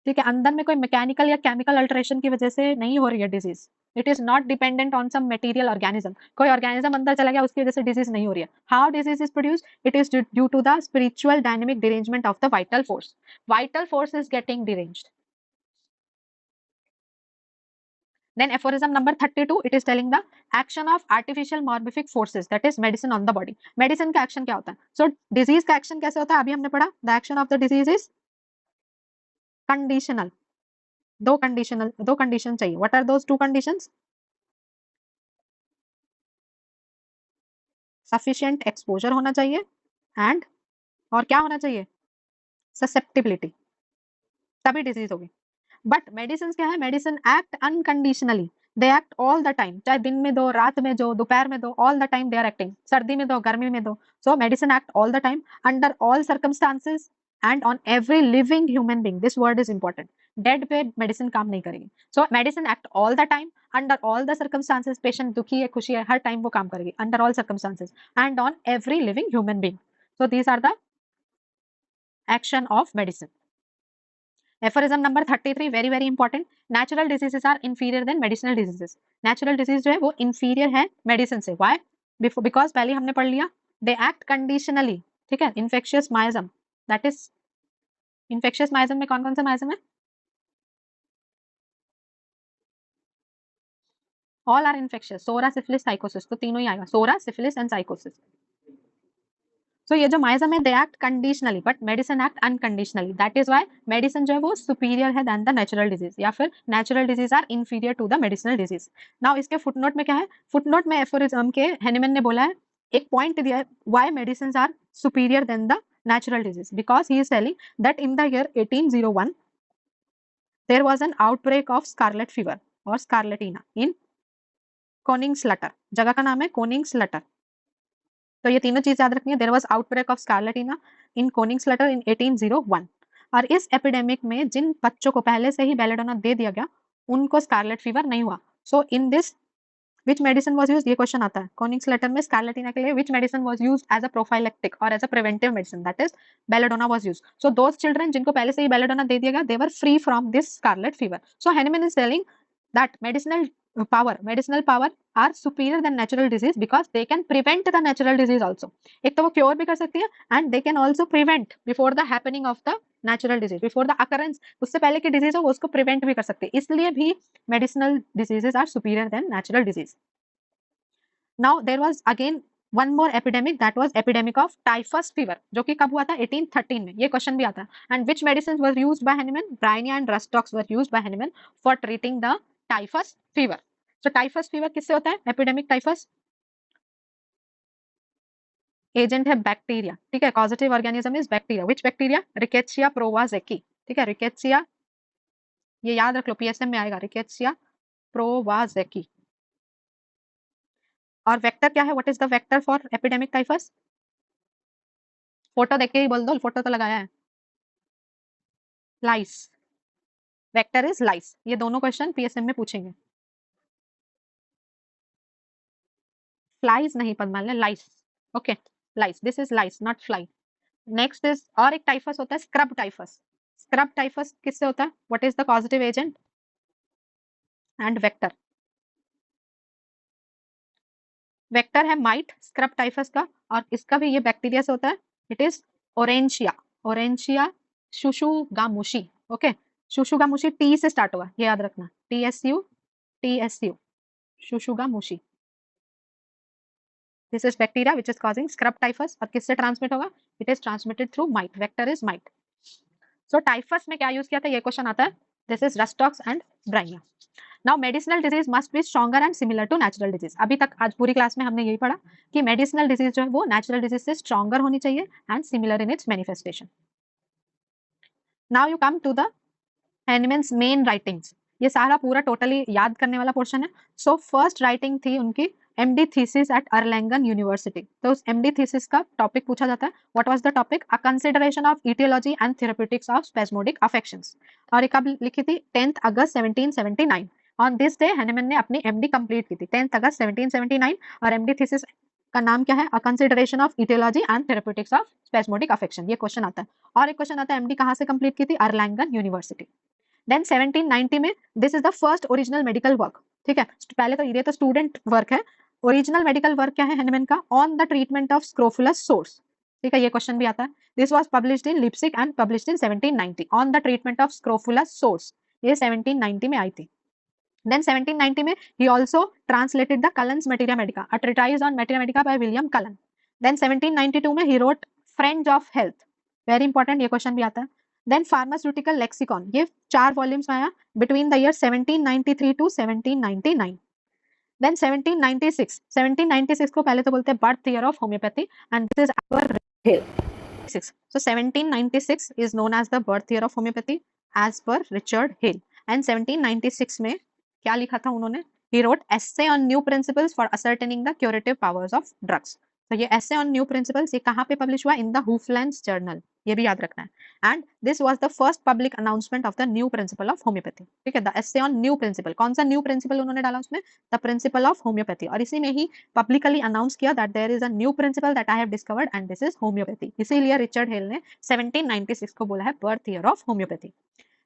ठीक है। अंदर में कोई मैकेनिकल या केमिकल अल्टरेशन की वजह से नहीं हो रही है disease, it is not dependent on some material organism, कोई ऑर्गेनिज्म अंदर चला गया उसकी वजह से डिजीज नहीं हो रही है। How disease is produced, it is due to the spiritual dynamic derangement of the vital force, vital force is getting deranged. Then aphorism number 32, it is telling the action of artificial morbific forces, that is medicine on the body. Medicine का action क्या होता है? So disease का action कैसे होता है अभी हमने पढ़ा, the action of the disease is conditional. दो condition चाहिए. What are those 2 conditions? Sufficient exposure होना चाहिए and और क्या होना चाहिए, susceptibility, तभी disease होगी। बट मेडिसिन क्या है, medicine act unconditionally, they act all the time, चाहे दिन में दो, रात में दो, दोपहर में दो, all the time they are acting, सर्दी में दो, गर्मी में दो। So medicine act all the time under all circumstances and on every living human being, this word is important, dead पे मेडिसिन काम नहीं करेगी। So medicine act all the time under all the circumstances, patient दुखी है खुशी है हर time वो काम करेगी, under all circumstances and on every living human being. So these are the action of medicine. Aphorism number 33, very very important. Natural diseases are inferior than medicinal diseases. Natural disease जो है वो inferior है medicine से. Why? Because पहले हमने पढ़ लिया, they act conditionally, ठीक है। Infectious miasm, that is infectious miasm में कौन कौन सा miasm है? All are infectious. Sora, syphilis, psychosis, तो तीनों ही आएगा, Sora, syphilis and psychosis. सो ये जो माइजम है they act conditionally but medicine act unconditionally, that is why medicine जो है वो सुपीरियर है देन द नेचुरल डिजीज, या फिर natural disease are inferior to the medicinal disease. Now इसके फुटनोट में क्या है, फुटनोट में एफोरिज्म के हेनिमैन ने बोला है, एक पॉइंट दिया है why medicine are superior than the natural disease, because he is telling that in the year 1801 there was an outbreak of scarlet fever or scarlatina in Koningslutter, जगह का नाम है Koningslutter। तो ये तीनों चीज याद रखनी है, देयर वाज आउटब्रेक ऑफ स्कारलेटिना इन कोनिंग्सलटर इन 1801। और इस एपिडेमिक में जिन बच्चों को पहले से ही बेलेडोना दे दिया गया उनको स्कारलेट फीवर नहीं हुआ। So in this which medicine was used, ये क्वेश्चन आता है कोनिंग्सलटर में स्कारलेटिना के लिए which medicine was used as a prophylactic और as a preventive medicine, that is belladonna was used. So those children जिनको पहले से ही बेलेडोना दे दिया गया they were free from this scarlet fever. So Hahnemann is telling that medicinal power are superior than natural disease because they can prevent the natural disease also। एक तो वो क्योर भी कर सकती है and they can also prevent before the happening of the natural disease, before the occurrence, उससे पहले की डिजीज हो वो उसको प्रिवेंट भी कर सकती है, इसलिए भी medicinal diseases are superior than natural disease। Now there was again one more epidemic, that was epidemic of typhus fever, जो कि कब हुआ था 1813 में, ये क्वेश्चन भी आता है। and which medicines were used by Hahnemann, Bryennia and Rustox were used by Hahnemann for treating the typhus fever। तो टाइफस फीवर किससे होता है, एपिडेमिक टाइफस एजेंट है बैक्टीरिया, ठीक है, causative organism is bacteria, which bacteria, Rickettsia prowazekii, ठीक है, rickettsia, ये याद रख लो पीएसएम में आएगा, रिकेट्सिया प्रोवाजेकी। और वेक्टर क्या है, what is the vector for epidemic typhus, photo देख के ही बोल दो, फोटो तो लगाया है, लाइस, वेक्टर इज लाइस। ये दोनों क्वेश्चन पीएसएम में पूछेंगे, फ्लाइज नहीं पद्माल, lice, okay, lice, this is lice not fly. Next is, और एक टाइफस होता है स्क्रब टाइफस, स्क्रब टाइफस किससे होता है, what is the causative agent and vector, vector है माइट स्क्रब टाइफस का, और इसका भी ये बैक्टीरिया से होता है, it is Orientia, Orientia tsutsugamushi, okay, tsutsugamushi T से स्टार्ट होगा, ये याद रखना, TSU tsutsugamushi, this is bacteria which is causing scrub typhus. और किससे ट्रांसमिट होगा, it is transmitted through mite, vector is mite. So typhus में क्या यूज किया था, ये क्वेश्चन आता है, this is rhus tox and bryonia. Now medicinal disease must be stronger and similar to natural disease, अभी तक आज पूरी क्लास में हमने यही पढ़ा कि मेडिसिनल डिजीज जो है वो नेचुरल डिजीज से स्ट्रॉन्गर होनी चाहिए and similar in its manifestation. Now you come to the Hahnemann's main writings, ये सारा पूरा टोटली याद करने वाला पोर्शन है। सो फर्स्ट राइटिंग थी उनकी MD thesis at Erlangen university, तो उस MD थीसिस का टॉपिक पूछा जाता है, what was the topic, a consideration of aetiology and therapeutics of spasmodic affections. और ये कब लिखी थी, 10 अगस्त 1779। ऑन दिस डे हेनिमैन ने अपनी MD कंप्लीट की थी, 10 अगस्त 1779। और MD थीसिस का नाम क्या है, a consideration of aetiology and therapeutics of spasmodic affection, ये क्वेश्चन आता है। और एक क्वेश्चन आता है MD कहाँ से कंप्लीट की थी, अर्लैंगन यूनिवर्सिटी। देन 1790 में this is the first original medical work, ठीक है, पहले तो ये तो स्टूडेंट वर्क है, ओरिजिनल मेडिकल वर्क क्या है हेनिमैन का, on the treatment of scrofulous sores, ठीक है, ये क्वेश्चन भी आता है। This was published in Leipzig and published in 1790, on the treatment of scrofulous sores, ये 1790 में आई थी। देन 1790 में ही also translated the Cullen's materia Medica, a treatise on materia medica by William Cullen. Then 1792 में ही wrote friends of health, very important, ये question भी आता है। देन फार्मास्यूटिकल लेक्सिकॉन, ये 4 वॉल्यूम्स में आया between the year 1793 to 1799। Then 1796 को पहले तो बोलते हैं birth year of homeopathy and this is our hill 6। So 1796 is known as the birth year of homeopathy as per Richard Hale। And 1796 में क्या लिखा था उन्होंने, he wrote essay on new principles for ascertaining the curative powers of drugs। तो ये essay on new principles ये कहाँ पे पब्लिश हुआ, in the Hooflands Journal, ये भी याद रखना है। And this was the first public announcement of the new principle of homeopathy, ठीक है, the essay on new principle, कौन सा new principle उन्होंने डाला उसमें, the principle of homeopathy, और इसी में ही publicly announce किया that there is a new principle that I have discovered and this is homeopathy। इसीलिए रिचर्ड हेल ने 1796 को बोला है birth year of homeopathy।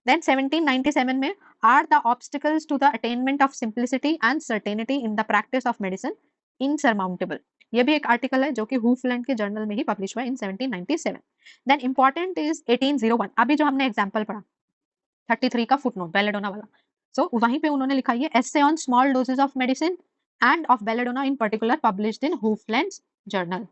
Then 1797 में are the obstacles to the attainment of simplicity and certainty in the practice of medicine insurmountable, ये भी एक article है जो कि हूफलैंड के जर्नल में ही पब्लिश हुआ इन 1797। देन इंपॉर्टेंट इज 1801, अभी जो हमने एग्जांपल पढ़ा 33 का फुटनोट बेलेडोना वाला, सो वहीं पे उन्होंने लिखा है essay on small doses of medicine and of belladonna in particular published in Hufeland's journal.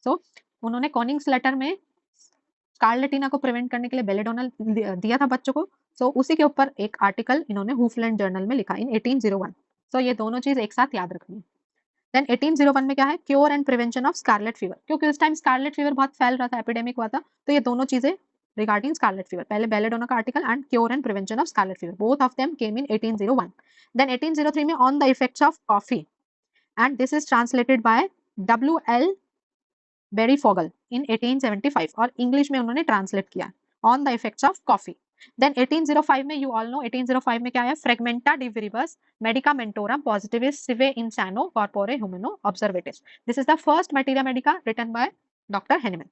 So उन्होंने कॉनिंग्स लेटर में स्कारलेटिना को प्रिवेंट करने के लिए बेलेडोना दिया था बच्चों को। सो उसी के ऊपर एक आर्टिकल इन्होंने हूफलैंड जर्नल में लिखा इन 1801। सो ये दोनों चीज एक साथ याद रखनी है। देन 1801 में क्या है, cure and prevention of scarlet fever, क्योंकि उस टाइम स्कारलेट फीवर बहुत फैल रहा था, एपिडेमिक हुआ था, तो ये दोनों चीजें रिगार्डिंग स्कारलेट फीवर, पहले बेलेडोना का article and cure and prevention of scarlet fever, both of them came in 1801। Then 1803 में on the effects of coffee, and this is translated by W.L. Breyfogle in 1875, और English में उन्होंने translate किया on the effects of coffee. Then 1805 में you all know 1805 में क्या है, Fragmenta de viribus medicamentorum positivis sive in sano corpore ह्यूमनो ऑब्जर्वेटिस, this is the first materia medica written by doctor Hahnemann.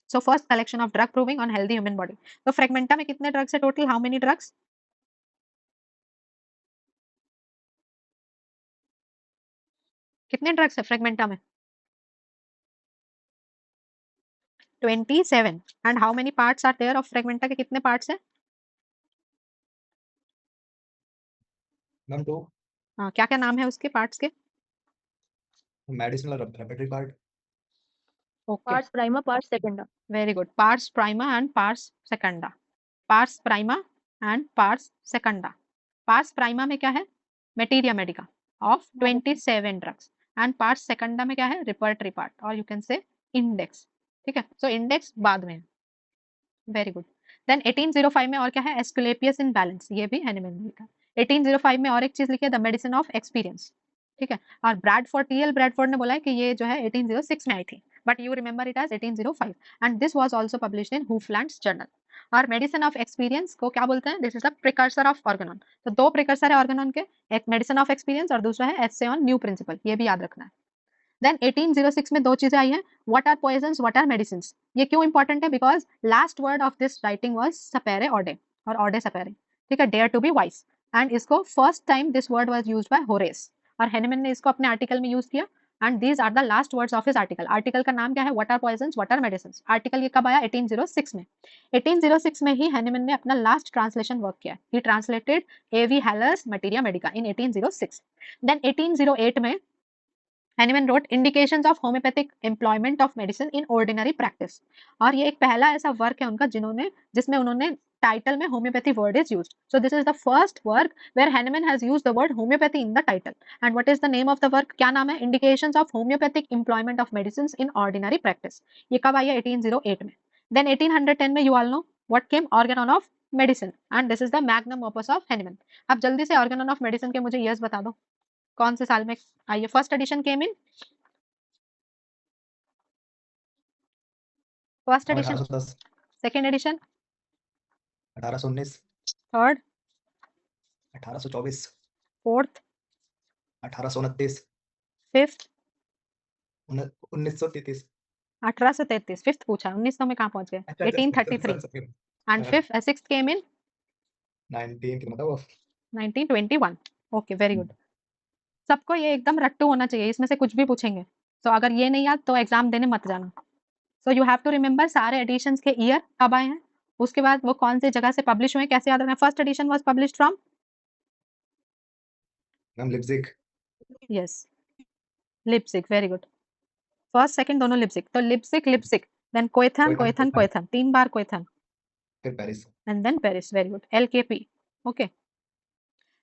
So first collection of drug proving on healthy human body. तो Fragmenta में कितने drugs है टोटल, how many drugs? कितने drugs है Fragmenta में? 27। And how many parts are there of Fragmenta के कितने पार्ट्स है? मैम 2 हाँ, क्या क्या नाम है उसके पार्ट्स के? Medicinal repertory part, okay, Pars prima, pars secunda. Very good. Pars prima and pars secunda. Pars prima and pars secunda. Pars prima में क्या है, materia medica of 27 drugs, and pars secunda में क्या है, रिपर्टरी पार्ट, और you can say index. ठीक है, so index बाद में। Very good. देन 1805 में और क्या है, एस्क्लेपियस इन बैलेंस, ये भी हेनिमैन ने लिखा। 1805 में और एक चीज लिखी है, द मेडिसिन ऑफ एक्सपीरियंस। ठीक है, और ब्रैडफोर्ड, टीएल ब्रैडफोर्ड ने बोला है कि ये जो है 1806 में आई थी, but you remember it as 1805, and this was also published in Hufeland's journal. और मेडिसिन ऑफ एक्सपीरियंस को क्या बोलते हैं, this is the precursor of Organon. तो दो प्रिकर्सर है ऑर्गेनॉन के, एक मेडिसिन ऑफ एक्सपीरियंस और दूसरा है एस्से ऑन न्यू प्रिंसिपल, ये भी याद रखना है। देन 1806 में दो चीजें आई हैं, what are poisons, what are medicines. ये क्यों इंपॉर्टेंट है, because last word of this writing was sapere aude, और ऑडे सपेरे, ठीक है, dare to be wise, and इसको first time this word was used by Horace, और हेनिमैन ने इसको अपने आर्टिकल में यूज किया, and these are the last words of his article. Article का नाम क्या है, what are poisons, what are medicines. Article ये कब आया, 1806 में। 1806 में ही हेनिमैन ने अपना लास्ट ट्रांसलेशन वर्क किया, he translated A.V. Haller's Materia Medica in 1806। Then 1808 में Hahnemann wrote indications of homeopathic employment of medicine in ordinary practice, और ये एक पहला ऐसा वर्क है उनका जिसमें उन्होंने टाइटल में homeopathy word is used. So this is the first work where Hahnemann has used the word homeopathy in the title. And what is the name of the work, क्या नाम है, indications of homeopathic employment of medicine in ordinary practice. ये कब आई है, 1808 में। Then 1810 में you all know what came, Organon of medicine, and this is the magnum opus of Hahnemann. अब जल्दी से ऑर्गेनॉन ऑफ मेडिसिन के मुझे ईयर्स बता दो, कौन से साल में आई है। First edition came in, first edition, 1810, second edition, 1819, third, 1824, fourth, 1829, fifth, 1933। 1833, fifth पूछा, 1900 में कहाँ पहुंच गए, 1833, and fifth sixth came in 19 कितना था वो, 1921। Okay, very good. सबको ये एकदम रट्टू होना चाहिए, इसमें से कुछ भी पूछेंगे, तो अगर ये नहीं याद तो एग्जाम देने मत जाना। So you have to remember सारे एडिशंस के ईयर कब आए हैं, उसके बाद वो कौन सी जगह से पब्लिश हुए, कैसे याद रखना। First edition was published from, ma'am Leipzig, yes, Leipzig, very good. First second दोनों लिप्जिग, तो लिप्जिग, देन कोएथन, कोएथन, 3 बार कोएथन, फिर Paris. and then Paris, very good, LKP, okay।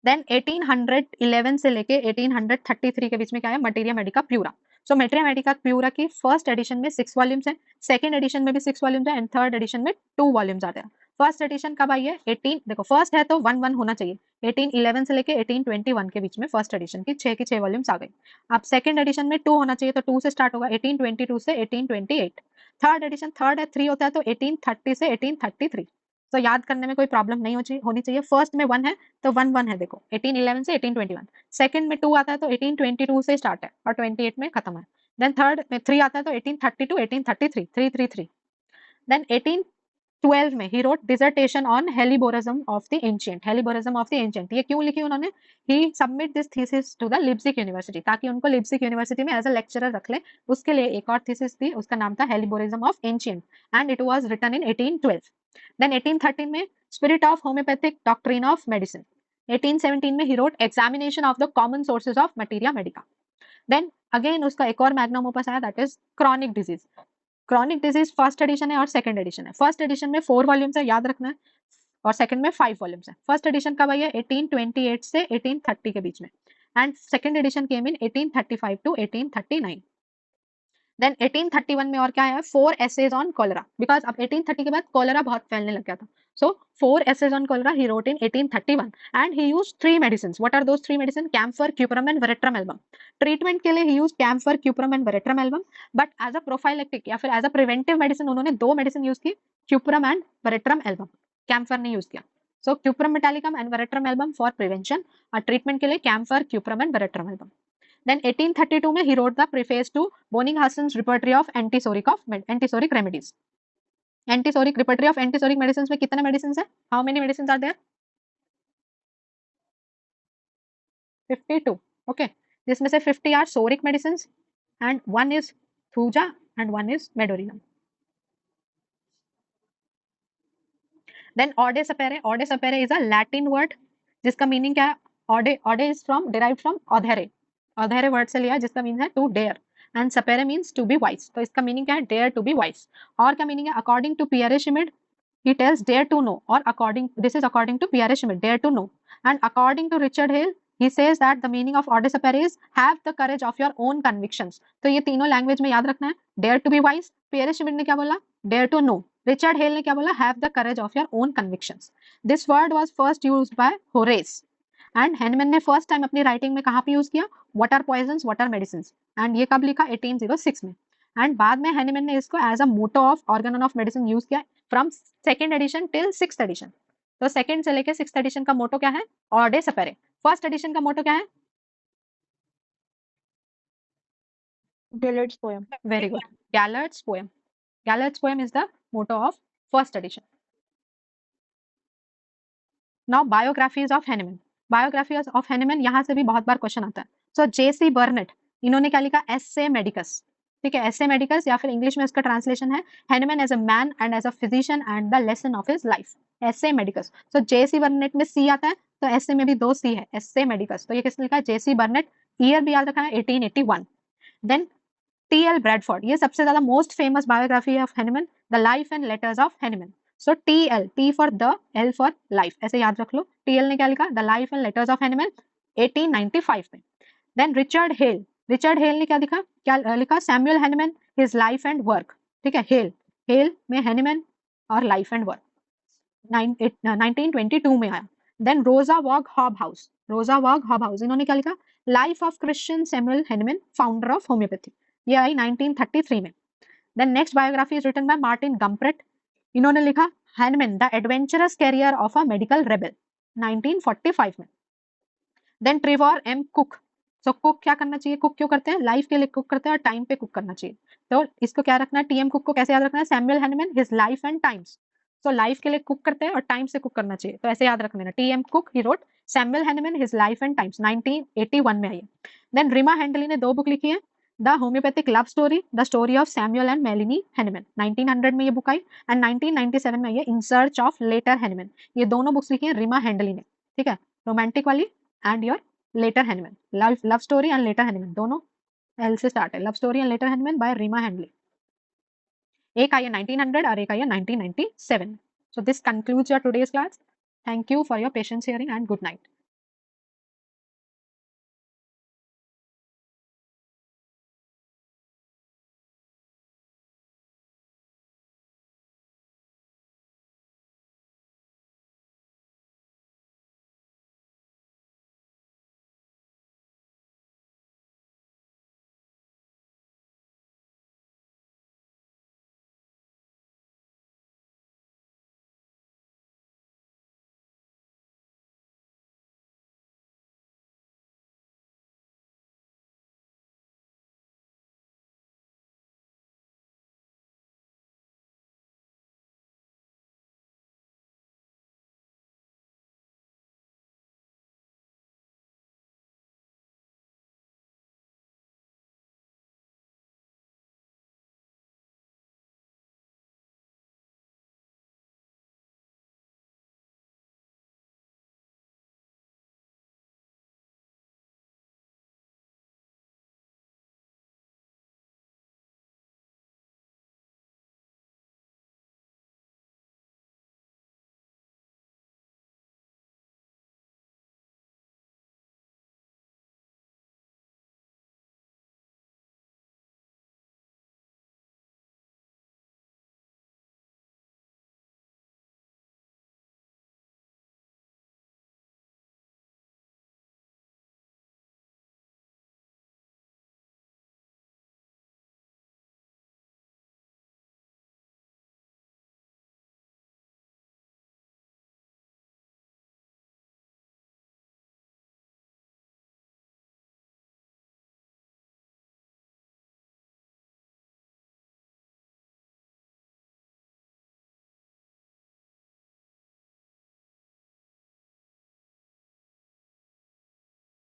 Then 1811 से लेके 1833 के बीच में क्या है, मटेरिया मेडिका प्यूरा। सो मटेरिया मेडिका प्यूरा की फर्स्ट एडिशन में 6 वॉल्यूम्स हैं, सेकंड एडिशन में भी 6 वॉल्यूम्स हैं, एंड थर्ड एडिशन में 2 वॉल्यूम्स आते हैं। फर्स्ट एडिशन कब आई है, 18, देखो फर्स्ट है तो 1 होना चाहिए, 1811 से लेके 1821 के बीच में फर्स्ट एडिशन की 6 की 6 वॉल्यूम्स आ गई। अब सेकंड एडिशन में 2 होना चाहिए, तो 2 से स्टार्ट होगा, 1822 से 1828। थर्ड एडिशन, थर्ड है 3 होता है, तो 1830 से 1833। तो याद करने में कोई प्रॉब्लम नहीं होनी चाहिए। फर्स्ट में 1 है तो 1 है, देखो 1811 से 1821। सेकंड में 2 आता है तो 1822 से स्टार्ट है और 28 में खत्म है। देन थर्ड में 3 आता है तो 1830 टू 1833, 333। देन 1812 में ही wrote dissertation on helleborism of the ancient, helleborism of the ancient. ये क्यों लिखी उन्होंने, he submit this thesis to the Leipzig university, ताकि उनको लिप्जिग यूनिवर्सिटी में एज अ लेक्चरर रख ले। उसके लिए एक और थीसिस थी, उसका नाम था helleborism of ancient, and it was written in 1812। Then 1813 में spirit of homoeopathic doctrine of medicine. 1817 में ही wrote examination of the common sources of materia medica. Then again उसका एक और मैग्नम ओपस आया, that is chronic disease. Chronic disease first edition है और second edition है। First edition में 4 volumes है, याद रखना है, और सेकंड में 5 वॉल्यूम्स है। फर्स्ट एडिशन कब आई है? 1828 से 1830 के बीच में, and second edition came in 1835 to 1839। Then 1831 में और क्या है? 4 एसेज ऑन कॉलरा, बिकॉज अब 1830 के बाद कॉलरा बहुत फैलने लग गया था। So 4 essays on cholera he wrote in 1831 and he used 3 medicines. What are those 3 medicines? Camphor, cuprum and veratrum album. Treatment के लिए he used camphor, cuprum and veratrum album, but as a prophylactic या फिर as a preventive medicine उन्होंने 2 medicine use की, cuprum and veratrum album. Camphor नहीं use किया. So cuprum metallicum and veratrum album for prevention, और treatment के लिए camphor, cuprum and veratrum album. Then 1832 में he wrote the preface to Bonninghausen's repertory of antisoric remedies. Antisoric repertory of antisoric medicine में कितने medicine है? How many medicine are there? 52. Okay, जिसमें से 50 are psoric medicine and 1 is thuja and 1 is medorrhinum. Then aude sapere, aude sapere is a Latin word जिसका meaning क्या है? Aude, aude is from derived from audere, audere word से लिया जिसका meaning है to dare, and sapere means to be wise. तो इसका meaning क्या है? Dare to be wise. और क्या मीनिंग है? According to Pierre Schmidt he tells dare to know, or according, this is according to Pierre Schmidt, dare to know. And according to Richard Hale, he says that the meaning of Aude sapere is have the courage of your own convictions. तो ये तीनों language में याद रखना है। dare to be wise, Pierre Schmidt ने क्या बोला? dare to know. Richard Hale ने क्या बोला? have the courage of your own convictions. This word was first used by Horace. And Hahnemann ने फर्स्ट टाइम अपनी राइटिंग में कहाँ पे यूज किया? What are poisons, what are medicines, and ये कब लिखा? 1806 में। एंड बाद में हैनमैन ने इसको as a motto of organon of medicine use किया from second edition till 6th edition. तो सेकंड से लेके 6th एडिशन का मोटो क्या है? ऑडे सपेरे। फर्स्ट एडिशन का मोटो क्या है? Dillard's poem. Very good, Gellert's poem. Gellert's poem is the motto of first edition. Now biographies of Hahnemann. Biographies of Hahnemann यहाँ से भी बहुत बार क्वेश्चन आता है। सो जेसी बर्नेट, इन्होंने क्या लिखा? एसे मेडिकस, ठीक है, एसे मेडिकस, या फिर इंग्लिश में इसका ट्रांसलेशन है Hahnemann as a man and as a physician and the lesson of his life, ecce medicus. So J C Burnett में सी आता है, तो एसे में भी 2 सी है, एसे मेडिकस। तो ये किसने लिखा है? जेसी बर्नेट। ईयर भी याद रखा है, 1881। देन टी.एल. ब्रैडफोर्ड, ये सबसे ज्यादा most famous biography of Hahnemann, the life and letters of Hahnemann. So T L, T for the, L for life, ऐसे याद रख लो। टी.एल. ने क्या लिखा? The life and letters of Hahnemann, 1895 में। Then Richard Haehl, Richard Haehl ने क्या लिखा? क्या लिखा? Samuel Hahnemann, his life and work, ठीक है। हेल, हेल में हैनमैन और लाइफ एंड वर्क 1922 में आया। देन रोजा वॉग हॉबहाउस, रोजा वॉग हॉबहाउस, इन्होंने क्या लिखा? Life of Christian Samuel Hahnemann, founder of homoeopathy, ये आई 1933 में। Then next biography is written by Martin Gumpert, इन्होंने लिखा Hahnemann the adventurous career of a medical rebel, 1945 में। Then Trevor M Cook, so Cook क्या करना चाहिए? कुक क्यों करते हैं? लाइफ के लिए कुक करते हैं और टाइम पे कुक करना चाहिए। तो इसको क्या रखना है? टीएम कुक को कैसे याद रखना है? Samuel Hahnemann, his life and times. So life के लिए कुक करते हैं और टाइम से कुक करना चाहिए, तो ऐसे याद रख लेना। TM Cook he wrote Samuel Hahnemann, his life and times, 1981 में आई है। देन रिमा हैंडली ने 2 बुक लिखी है, the homoeopathic love story, the story of Samuel and Melanie Hahnemann, 1900 में ये बुक आई, एंड 1997 में आई है in search of letter Hahnemann. ये दोनों बुक्स लिखी है रिमा हैंडली ने, ठीक है, रोमांटिक वाली and your letter Hahnemann, love story and letter Hahnemann, दोनों एल से स्टार्ट है, love story and letter Hahnemann by Rima Handley. एक आई है 1900 और एक आई है 1997। So this concludes your today's class. Thank you for your patience hearing and good night.